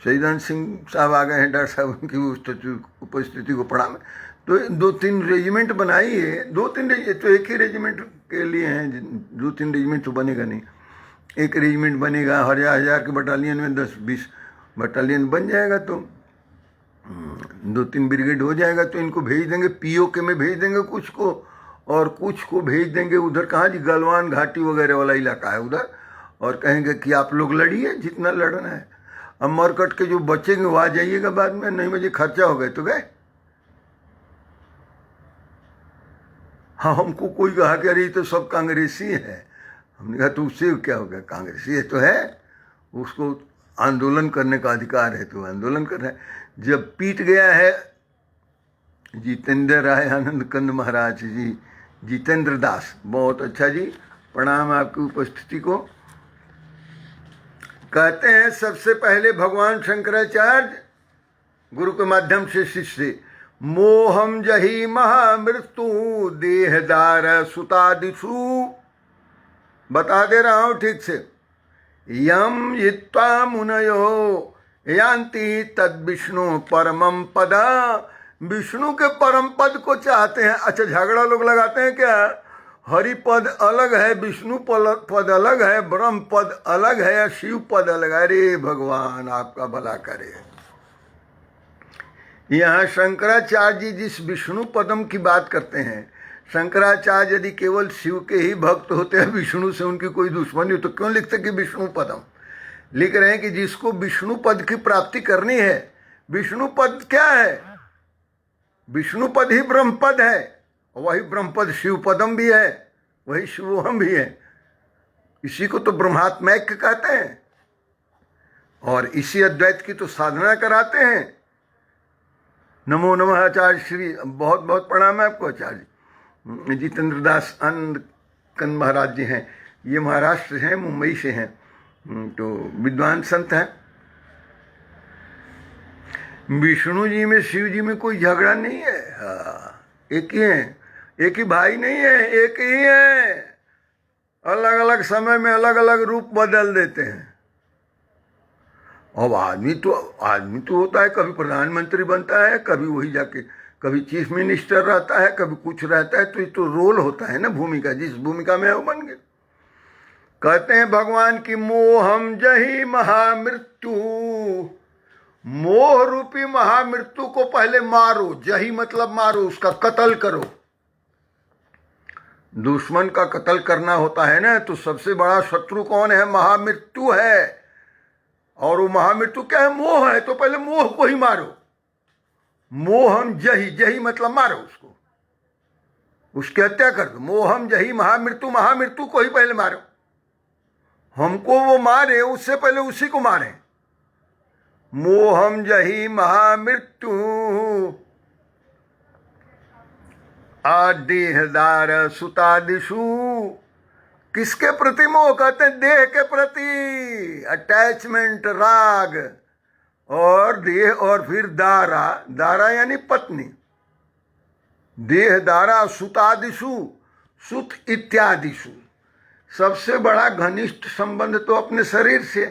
शहीदान सिंह साहब आ गए हैं, डॉक्टर साहब उनकी उपस्थिति को पढ़ा में, तो 2-3 रेजिमेंट बनाइए, 2-3 तो एक ही रेजिमेंट के लिए हैं, 2-3 रेजिमेंट तो बनेगा नहीं, एक रेजिमेंट बनेगा, हज़ार के बटालियन में 10-20 बटालियन बन जाएगा, तो 2-3 ब्रिगेड हो जाएगा। तो इनको भेज देंगे POK में भेज देंगे कुछ को, और कुछ को भेज देंगे उधर, कहाँ जी गलवान घाटी वगैरह वाला इलाका है उधर, और कहेंगे कि आप लोग लड़िए जितना लड़ना है, अब मरकट के जो बचेंगे वो आ जाइएगा बाद में, नहीं मुझे खर्चा हो गए तो गए। हाँ हमको कोई कहा कि अरे तो सब कांग्रेसी है, हमने कहा तो उससे क्या हो गया, कांग्रेसी है तो है, उसको आंदोलन करने का अधिकार है तो आंदोलन कर रहा है। जब पीट गया है जितेंद्र राय आनंद कंद महाराज जी, जितेंद्र दास, बहुत अच्छा जी, प्रणाम आपकी उपस्थिति को। कहते हैं सबसे पहले भगवान शंकराचार्य गुरु के माध्यम से शिष्य, मोहम जही महामृत्यु देहदार सुतादिषु, बता दे रहा हूं ठीक से, यम यित्वा मुनयो यान्ति तद विष्णु परमम पद, विष्णु के परम पद को चाहते हैं। अच्छा, झगड़ा लोग लगाते हैं क्या, हरि पद अलग है, विष्णु पद अलग है, ब्रह्म पद अलग है या शिव पद अलग है। अरे भगवान आपका भला करे। यहाँ शंकराचार्य जी जिस विष्णु पदम की बात करते हैं, शंकराचार्य यदि केवल शिव के ही भक्त होते हैं, विष्णु से उनकी कोई दुश्मनी हो तो क्यों लिखते कि विष्णु पदम। लिख रहे हैं कि जिसको विष्णु पद की प्राप्ति करनी है, विष्णु पद क्या है, विष्णु पद ही ब्रह्म पद है, और वही ब्रह्म पद शिव पदम भी है, वही शिवोहम भी है। इसी को तो ब्रह्मात्मैक्य कहते हैं, और इसी अद्वैत की तो साधना कराते हैं। नमो नमः आचार्य श्री, बहुत बहुत प्रणाम है आपको आचार्य जितेंद्र दास आनंद कंद महाराज जी हैं, ये महाराष्ट्र हैं, मुंबई से हैं, तो विद्वान संत हैं। विष्णु जी में शिव जी में कोई झगड़ा नहीं है, हाँ एक ही है, एक ही भाई नहीं है, एक ही है, अलग अलग समय में अलग अलग रूप बदल देते हैं। अब आदमी तो होता है, कभी प्रधानमंत्री बनता है, कभी वही जाके कभी चीफ मिनिस्टर रहता है, कभी कुछ रहता है, तो ये तो रोल होता है ना, भूमिका, जिस भूमिका में है वो बन गए। कहते हैं भगवान की मोहम जही महामृत्यु, मोह रूपी महामृत्यु को पहले मारो, जही मतलब मारो, उसका कत्ल करो। दुश्मन का कत्ल करना होता है ना, तो सबसे बड़ा शत्रु कौन है, महामृत्यु है। और वो महामृत्यु क्या है, मोह है, तो पहले मोह को ही मारो। मोहम जही, जही मतलब मारो उसको, उसकी हत्या कर दो। मोहम जही महामृत्यु, महामृत्यु को ही पहले मारो। हमको वो मारे उससे पहले उसी को मारे। मोहम जही महामृत्यु आदेहदार सुतादिषु, किसके प्रति मोह, कहते हैं देह के प्रति, अटैचमेंट, राग, और देह, और फिर दारा, दारा यानी पत्नी, देह दारा सुतादिषु, सुत इत्यादिषु। सबसे बड़ा घनिष्ठ संबंध तो अपने शरीर से,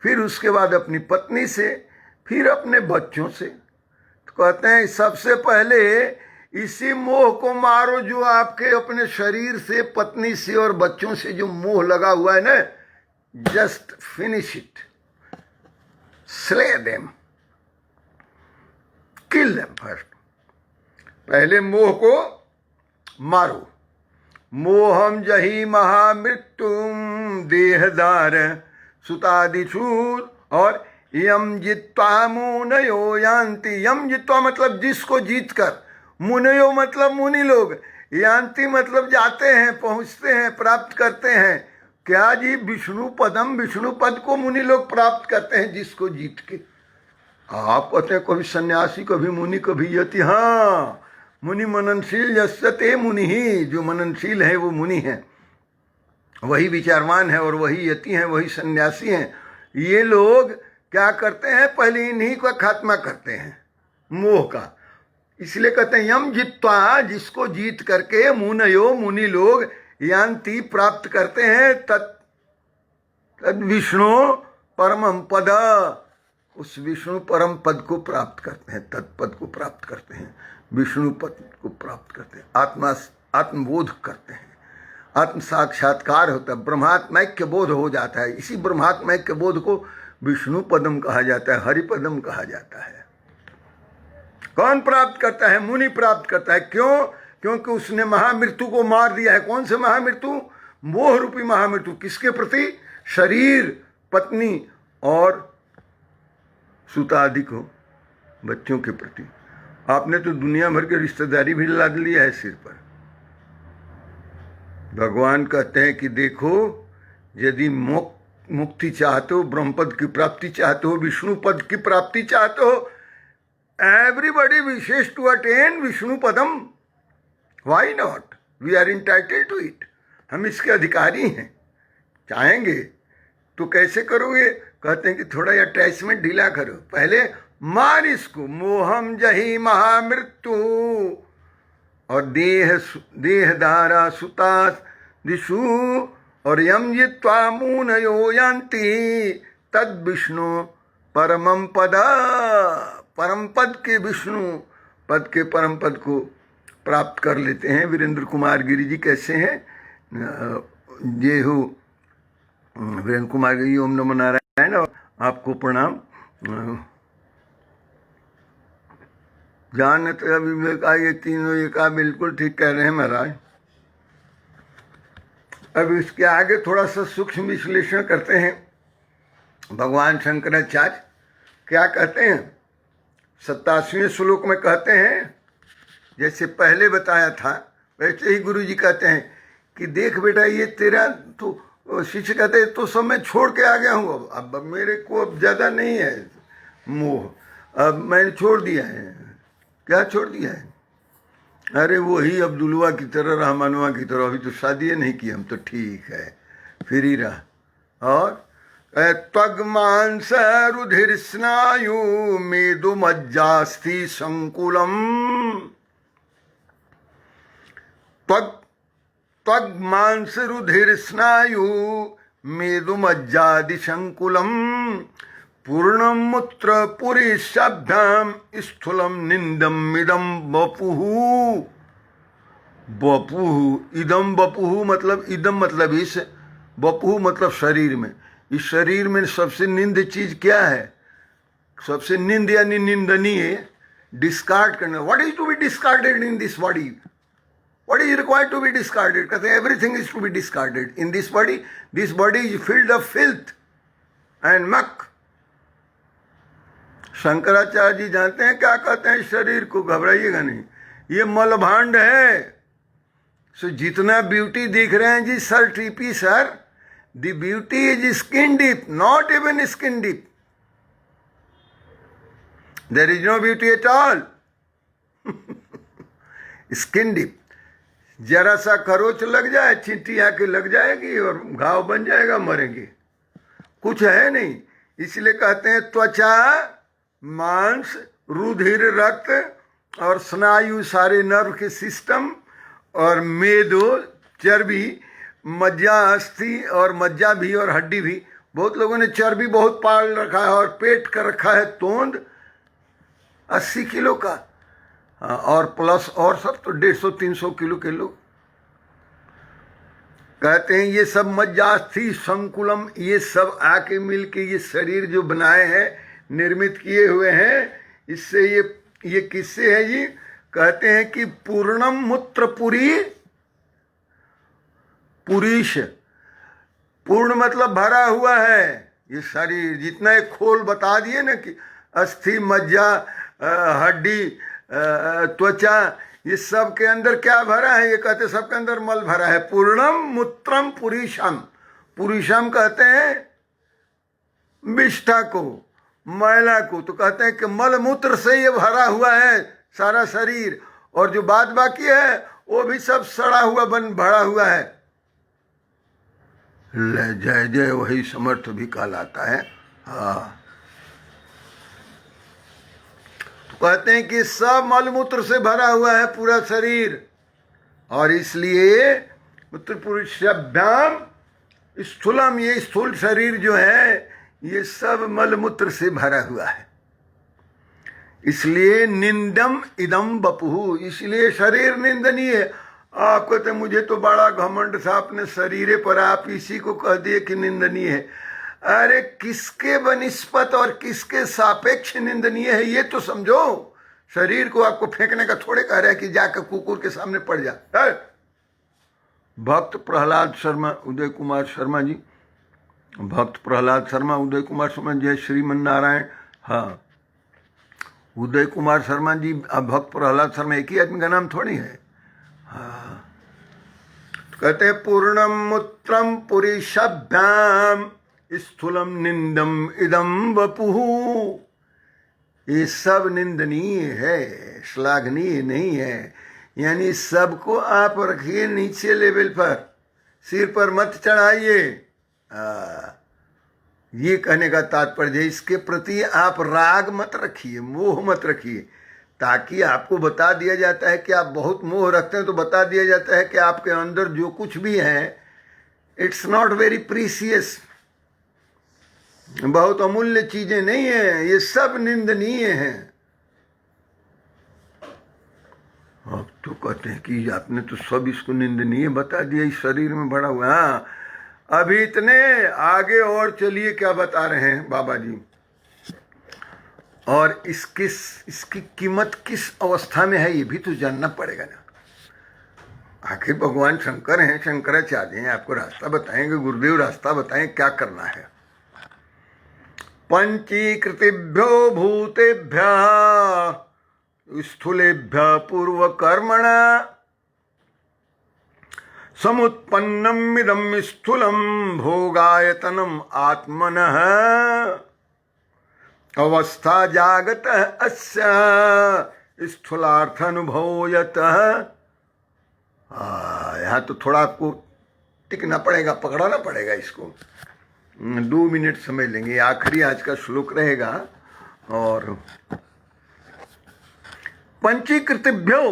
फिर उसके बाद अपनी पत्नी से, फिर अपने बच्चों से। तो कहते हैं सबसे पहले इसी मोह को मारो जो आपके अपने शरीर से, पत्नी से और बच्चों से जो मोह लगा हुआ है ना, just finish it, slay them, kill them first. पहले मोह को मारो। मोहम जही महामृत्युम देहदार सुतादिशूर, और यम जित्वा मुनयो यान्ति, यम जित्वा मतलब जिसको जीत कर, मुनयो मतलब मुनि लोग, यान्ति मतलब जाते हैं, पहुंचते हैं, प्राप्त करते हैं। क्या जी, विष्णु पदम, विष्णु पद को मुनि लोग प्राप्त करते हैं जिसको जीत के। आप कहते हैं कभी सन्यासी, कभी मुनि, कभी यति। हाँ, मुनि मननशील यस्ते मुनि ही, जो मननशील है वो मुनि है, वही विचारवान है, और वही यति हैं, वही सन्यासी हैं। ये लोग क्या करते हैं, पहले इन्हीं का खात्मा करते हैं, मोह का। इसलिए कहते हैं यम जित्वा, जिसको जीत करके, मुनयो मुनि लोग, यान्ति प्राप्त करते हैं, तद विष्णु परमम पद, उस विष्णु परम पद को प्राप्त करते हैं, तत्पद को प्राप्त करते हैं, विष्णु पद को प्राप्त करते हैं, आत्मबोध करते हैं, आत्म साक्षात्कार होता है, ब्रह्मात्मैक्य बोध हो जाता है। इसी ब्रह्मात्मैक्य बोध को विष्णु पदम कहा जाता है, हरिपदम कहा जाता है। कौन प्राप्त करता है, मुनि प्राप्त करता है। क्यों? क्योंकि उसने महामृत्यु को मार दिया है। कौन से महामृत्यु? मोह रूपी महामृत्यु। किसके प्रति? शरीर, पत्नी और सुतादि को, बच्चों के प्रति। आपने तो दुनिया भर के रिश्तेदारी भी लाद लिया है सिर पर। भगवान कहते हैं कि देखो, यदि मुक्ति चाहते हो, ब्रह्म पद की प्राप्ति चाहते हो, विष्णु पद की प्राप्ति चाहते हो, everybody wishes to attain Vishnu padam. Why not? We are entitled to it. हम इसके अधिकारी हैं। चाहेंगे तो कैसे करोगे? कहते हैं कि थोड़ा अटैचमेंट ढीला करो। पहले मार इसको, मोहम जही महामृत्यु, और देह धारा सुता दिशु, और यम जित्वा मूनयो यान्ति तद विष्णु परमम पद। परम पद के विष्णु पद के परम पद को प्राप्त कर लेते हैं। वीरेंद्र कुमार गिरी जी कैसे हैं? जय हो वीरेंद्र कुमार गिरी, ओम नमो नारायण, और आपको प्रणाम। जानत अविवेक, ये तीनों एका, बिल्कुल ठीक कह रहे हैं महाराज। अब इसके आगे थोड़ा सा सूक्ष्म विश्लेषण करते हैं। भगवान शंकराचार्य क्या कहते हैं? 87वें श्लोक में कहते हैं, जैसे पहले बताया था वैसे ही गुरु जी कहते हैं कि देख बेटा, ये तेरा तो शिष्य कहते हैं तो सब मैं छोड़ के आ गया हूँ, अब मेरे को अब ज़्यादा नहीं है मोह, अब मैंने छोड़ दिया है। क्या छोड़ दिया है? अरे वही अब्दुलवा की तरह, रहमानुआ की तरह, अभी तो शादी नहीं की हम, तो ठीक है फिर ही रहा। और त्वग मांस रुधिर स्नायु मेदु मज्जास्थि संकुलम, त्वग मांस रुधिर स्नायु मेदु मज्जादि संकुलम, पूर्णम मूत्र पुरी शब्दम स्थूलम निंदम इदम बपुहु। बपुहु, इदम बपुहु मतलब, इदम मतलब इस, बपुहु मतलब शरीर में। इस शरीर में सबसे निंद चीज क्या है? सबसे निंद यानी निंदनीय, डिस्कार्ड करना। What is to be discarded in this body? What is required to be discarded? कहते हैं everything is to be discarded in this body. This body is filled of filth and muck. Shankaracharya ji जानते हैं क्या कहते हैं? शरीर को घबराइएगा नहीं, ये मलभांड है। सो जितना ब्यूटी दिख रहे हैं जी sir TP sir, the beauty is skin deep, not even skin deep. There is no beauty at all. Skin deep, जरा सा खरोच लग जाए, चींटी आके लग जाएगी और घाव बन जाएगा, मरेंगे, कुछ है नहीं। इसलिए कहते हैं त्वचा, मांस, रुधिर, रक्त और स्नायु, सारे नर्व के सिस्टम, और मेदो चर्बी, मज्जा अस्थि, और मज्जा भी और हड्डी भी। बहुत लोगों ने चर्बी बहुत पाल रखा है और पेट कर रखा है तोंद 80 किलो का, और प्लस और सब तो 150-300 किलो के लोग। कहते हैं ये सब मज्जास्थि संकुलम, ये सब आके मिल के ये शरीर जो बनाए हैं, निर्मित किए हुए हैं, इससे ये किससे है जी? कहते हैं कि पूर्णम मूत्रपुरी, पुरीश, पूर्ण मतलब भरा हुआ है ये शरीर। जितना एक खोल बता दिए ना कि अस्थि, मज्जा, हड्डी, त्वचा, ये सब के अंदर क्या भरा है? ये कहते सबके अंदर मल भरा है। पूर्णम मूत्रम पुरीशम, पुरीशम कहते हैं विष्ठा को, मैला को। तो कहते हैं कि मल मूत्र से ये भरा हुआ है सारा शरीर, और जो बाद बाकी है वो भी सब सड़ा हुआ भरा हुआ है। ले जय जय वही समर्थ भी कहलाता है। हाँ, कहते हैं कि सब मलमूत्र से भरा हुआ है पूरा शरीर, और इसलिए मूत्र पुरुषभ्याम स्थूलम, ये स्थूल शरीर जो है ये सब मलमूत्र से भरा हुआ है। इसलिए निंदम इदम बपुहु, इसलिए शरीर निंदनीय है। आप कहते मुझे तो बड़ा घमंड था अपने शरीर पर, आप इसी को कह दिए कि निंदनीय है। अरे किसके बनिस्पत और किसके सापेक्ष निंदनीय है ये तो समझो। शरीर को आपको फेंकने का थोड़े कह रहा है कि जाकर कुकुर के सामने पड़ जा। भक्त प्रहलाद शर्मा, उदय कुमार शर्मा जी, भक्त प्रहलाद शर्मा, उदय कुमार शर्मा, जय श्रीमन नारायण। हाँ, उदय कुमार शर्मा जी, भक्त प्रहलाद शर्मा एक ही आदमी का नाम थोड़ी है। हाँ, कहते हैं पूर्णम मूत्रम पुरीशभ्याम स्थूलम निंदम इदम वपुहु, ये सब निंदनीय है, श्लाघनीय नहीं है। यानी सबको आप रखिए नीचे लेवल पर, सिर पर मत चढ़ाइए। ये कहने का तात्पर्य है इसके प्रति आप राग मत रखिए, मोह मत रखिए, ताकि आपको बता दिया जाता है कि आप बहुत मोह रखते हैं तो बता दिया जाता है कि आपके अंदर जो कुछ भी है इट्स नॉट वेरी प्रीसियस, बहुत अमूल्य चीजें नहीं है, ये सब निंदनीय हैं। अब तो कहते हैं कि आपने तो सब इसको निंदनीय बता दिया, इस शरीर में भरा हुआ। हाँ, अभी इतने आगे और चलिए क्या बता रहे हैं बाबा जी, और इसकी कीमत किस अवस्था में है ये भी तो जानना पड़ेगा ना। आखिर भगवान शंकर हैं, शंकराचार्य हैं, आपको रास्ता बताएंगे, गुरुदेव रास्ता बताएं क्या करना है। पंचीकृतिभ्यो भूतेभ्यः स्थूलेभ्यः पूर्वकर्मणा समुत्पन्नम् इदं स्थूलं भोगायतनम् आत्मनः अवस्था जागतः अस्य स्थूलार्थानुभूयतः। यहाँ तो थोड़ा आपको टिकना पड़ेगा, पकड़ाना पड़ेगा इसको। 2 मिनट समझ लेंगे, आखिरी आज का श्लोक रहेगा। और पंचीकृतिभ्यो,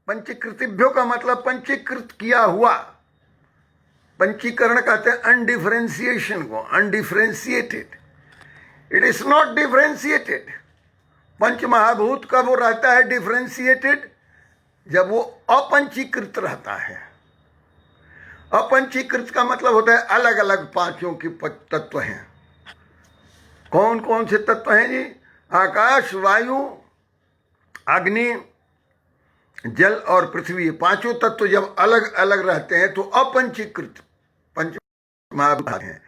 पंचीकृतिभ्यो का मतलब पंचीकृत किया हुआ, पंचीकरण कहते हैं अनडिफरेंशिएशन को, undifferentiated, it is not differentiated. पंच महाभूत का वो रहता है डिफरेंशिएटेड जब वो अपंचीकृत रहता है। अपंचीकृत का मतलब होता है अलग अलग पांचों के तत्व हैं। कौन कौन से तत्व हैं जी? आकाश, वायु, अग्नि, जल और पृथ्वी, पांचों तत्व जब अलग अलग रहते हैं तो अपंचीकृत पंच महाभूत हैं।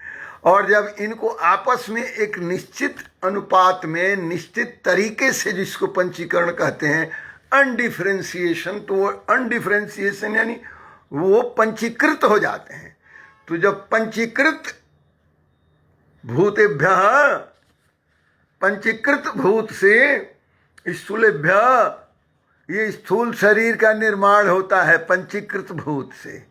और जब इनको आपस में एक निश्चित अनुपात में, निश्चित तरीके से, जिसको पंचीकरण कहते हैं, अनडिफरेंशिएशन, तो वो अनडिफरेंशिएशन यानी वो पंचीकृत हो जाते हैं। तो जब पंचीकृत भूतेभ्यः, पंचीकृत भूत से स्थूलेभ्यः, ये स्थूल शरीर का निर्माण होता है पंचीकृत भूत से।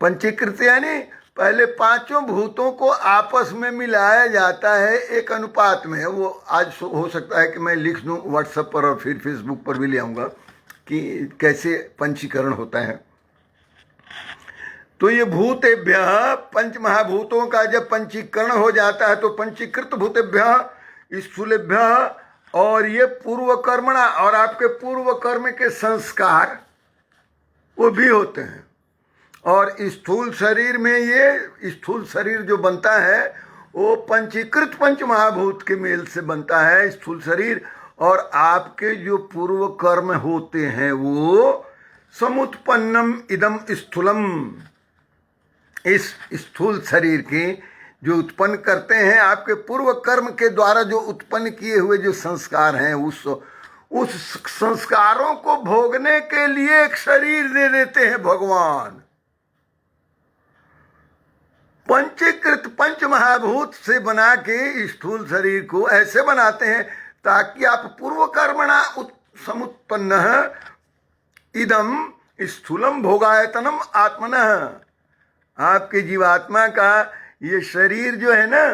पंचीकृत यानी पहले पांचों भूतों को आपस में मिलाया जाता है एक अनुपात में। वो आज हो सकता है कि मैं लिख दूं व्हाट्सएप पर और फिर फेसबुक पर भी ले आऊँगा कि कैसे पंचीकरण होता है। तो ये भूतेभ्यः, पंच महाभूतों का जब पंचीकरण हो जाता है तो पंचीकृत भूतेभ्यः स्थूलेभ्यः, और ये पूर्व कर्मणा, और आपके पूर्व कर्म के संस्कार वो भी होते हैं। और स्थूल शरीर में, ये स्थूल शरीर जो बनता है वो पंचीकृत पंच महाभूत के मेल से बनता है स्थूल शरीर। और आपके जो पूर्व कर्म होते हैं वो समुत्पन्नम इदम स्थूलम, इस स्थूल शरीर के जो उत्पन्न करते हैं, आपके पूर्व कर्म के द्वारा जो उत्पन्न किए हुए जो संस्कार हैं, उस संस्कारों को भोगने के लिए एक शरीर दे देते हैं भगवान। पंचीकृत पंच महाभूत से बना के स्थूल शरीर को ऐसे बनाते हैं ताकि आप पूर्व कर्मणा समुत्पन्न इदम स्थूलम भोगायतनम आत्मनः, आपके जीवात्मा का ये शरीर जो है ना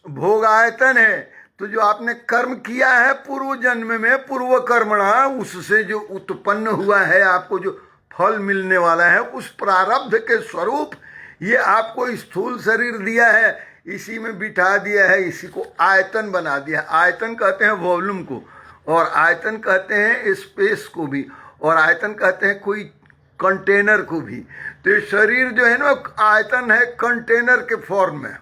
भोगायतन है। तो जो आपने कर्म किया है पूर्व जन्म में, पूर्व कर्मणा, उससे जो उत्पन्न हुआ है, आपको जो फल मिलने वाला है, उस प्रारब्ध के स्वरूप ये आपको स्थूल शरीर दिया है, इसी में बिठा दिया है, इसी को आयतन बना दिया। आयतन कहते हैं वॉल्यूम को, और आयतन कहते हैं स्पेस को भी, और आयतन कहते हैं कोई कंटेनर को भी। तो ये शरीर जो है ना आयतन है कंटेनर के फॉर्म में।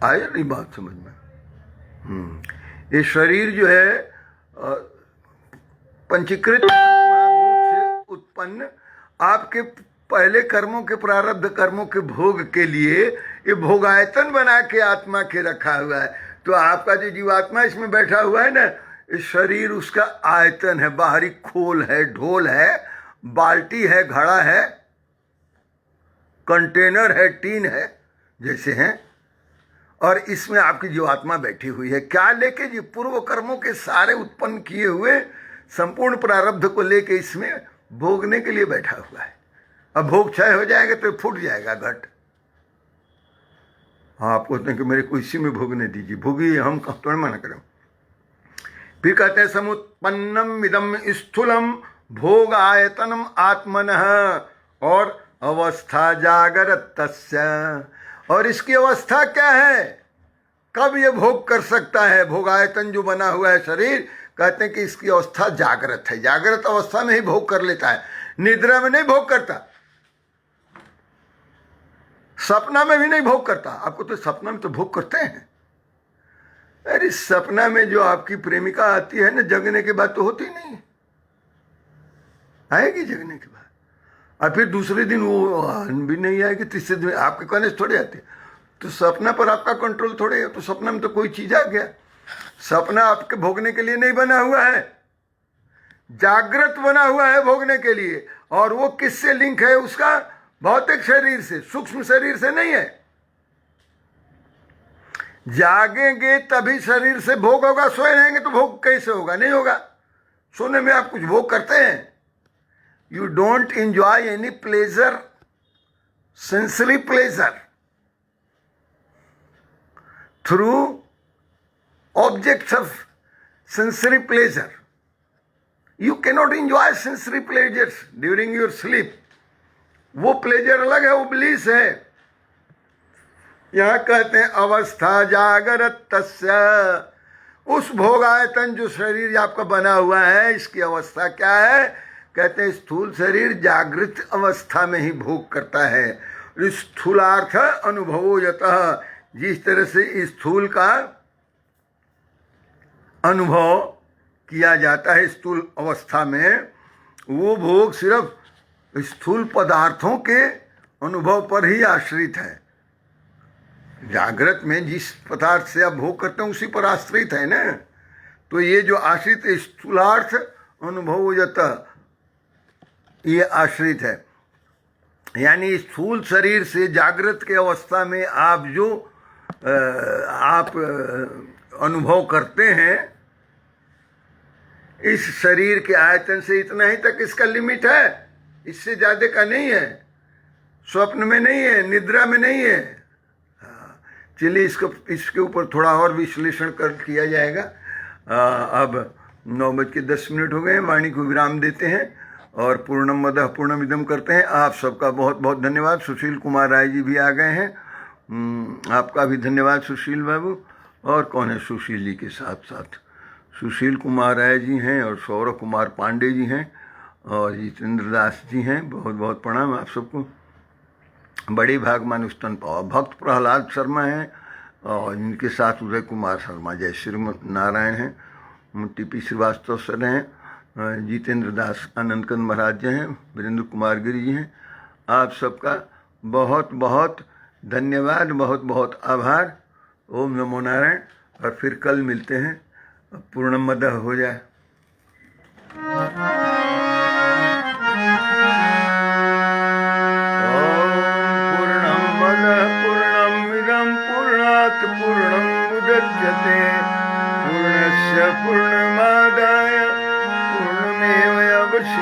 आया नहीं बात समझ में? ये शरीर जो है पंचीकृत महाभूत से उत्पन्न आपके पहले कर्मों के, प्रारब्ध कर्मों के भोग के लिए ये भोगायतन बना के आत्मा के रखा हुआ है। तो आपका जो जीवात्मा इसमें बैठा हुआ है ना, इस शरीर उसका आयतन है, बाहरी खोल है, ढोल है, बाल्टी है, घड़ा है, कंटेनर है, टीन है, जैसे हैं। और इसमें आपकी जीवात्मा बैठी हुई है, क्या लेके जी? पूर्व कर्मों के सारे उत्पन्न किए हुए संपूर्ण प्रारब्ध को लेके इसमें भोगने के लिए बैठा हुआ है। अब भोग क्षय हो जाएगा तो फूट जाएगा घट। आप कहते हैं कि मेरे को इसी में भोगने दीजिए, भोगिए, हम थोड़ा मना करें। फिर कहते हैं समुत्पन्नम इदम स्थूलम भोग आयतनम आत्मनः, और अवस्था जागरत तस्य, और इसकी अवस्था क्या है, कब ये भोग कर सकता है, भोग आयतन जो बना हुआ है शरीर, कहते हैं कि इसकी अवस्था जागृत है, जागृत अवस्था में ही भोग कर लेता है, निद्रा में नहीं भोग करता, सपना में भी नहीं भोग करता। आपको तो सपना में तो भोग करते हैं। अरे सपना में जो आपकी प्रेमिका आती है ना, जगने के बाद तो होती नहीं, आएगी जगने के बाद, और फिर दूसरे दिन वो भी नहीं आएगी, तीसरे दिन आपके कहने से थोड़े आते। तो सपना पर आपका कंट्रोल थोड़े है। तो सपना में तो कोई चीज आ गया, सपना आपके भोगने के लिए नहीं बना हुआ है, जागृत बना हुआ है भोगने के लिए। और वो किससे लिंक है उसका, भौतिक शरीर से, सूक्ष्म शरीर से नहीं है। जागेंगे तभी शरीर से भोग होगा, सोए रहेंगे तो भोग कैसे होगा, नहीं होगा। सोने में आप कुछ भोग करते हैं, you don't enjoy any pleasure, sensory pleasure through objects of sensory pleasure. You cannot enjoy sensory pleasures during your sleep. वो प्लेजर अलग है, वो ब्लिस है। यहां कहते हैं अवस्था जागरत तस्य, उस भोग आयतन जो शरीर आपका बना हुआ है, इसकी अवस्था क्या है, कहते हैं स्थूल शरीर जागृत अवस्था में ही भोग करता है। स्थूलार्थ अनुभवोयतः, जिस तरह से स्थूल का अनुभव किया जाता है स्थूल अवस्था में, वो भोग सिर्फ स्थूल पदार्थों के अनुभव पर ही आश्रित है। जागृत में जिस पदार्थ से आप भोग करते हैं उसी पर आश्रित है ना। तो ये जो आश्रित स्थूलार्थ अनुभव हो जाता, ये आश्रित है। यानी स्थूल शरीर से जागृत के अवस्था में आप जो आप अनुभव करते हैं, इस शरीर के आयतन से इतना ही तक इसका लिमिट है, इससे ज्यादा का नहीं है। स्वप्न में नहीं है, निद्रा में नहीं है। चलिए इसके ऊपर थोड़ा और विश्लेषण किया जाएगा। अब 9:10 हो गए हैं, वाणी को विराम देते हैं और पूर्णमदः पूर्णमिदं करते हैं। आप सबका बहुत बहुत धन्यवाद। सुशील कुमार राय जी भी आ गए हैं, आपका भी धन्यवाद सुशील बाबू। और कौन है सुशील जी के साथ साथ, सुशील कुमार राय जी हैं और सौरभ कुमार पांडे जी हैं और जितेंद्र दास जी हैं। बहुत बहुत प्रणाम आप सबको। बड़ी भाग मानुस्तन पावा भक्त प्रहलाद शर्मा हैं और इनके साथ उदय कुमार शर्मा, जय श्री नारायण हैं, टीपी श्रीवास्तव सर हैं, जितेंद्र दास आनंदकंद महाराज जी हैं, वीरेंद्र कुमार गिरी जी हैं। आप सबका बहुत बहुत धन्यवाद, बहुत बहुत आभार। ओम नमो नारायण। और फिर कल मिलते हैं, पूर्णमदः हो जाए। पूर्णमुदच्यते पूर्णस्य पूर्णमादाय पूर्णमेवावशिष्यते।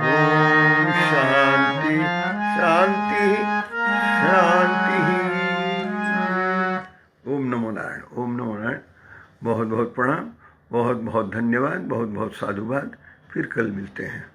ओम शांति शांति शांति। ओम नमो नारायण, ओम नमो नारायण। बहुत बहुत प्रणाम, बहुत बहुत धन्यवाद, बहुत बहुत साधुवाद। फिर कल मिलते हैं।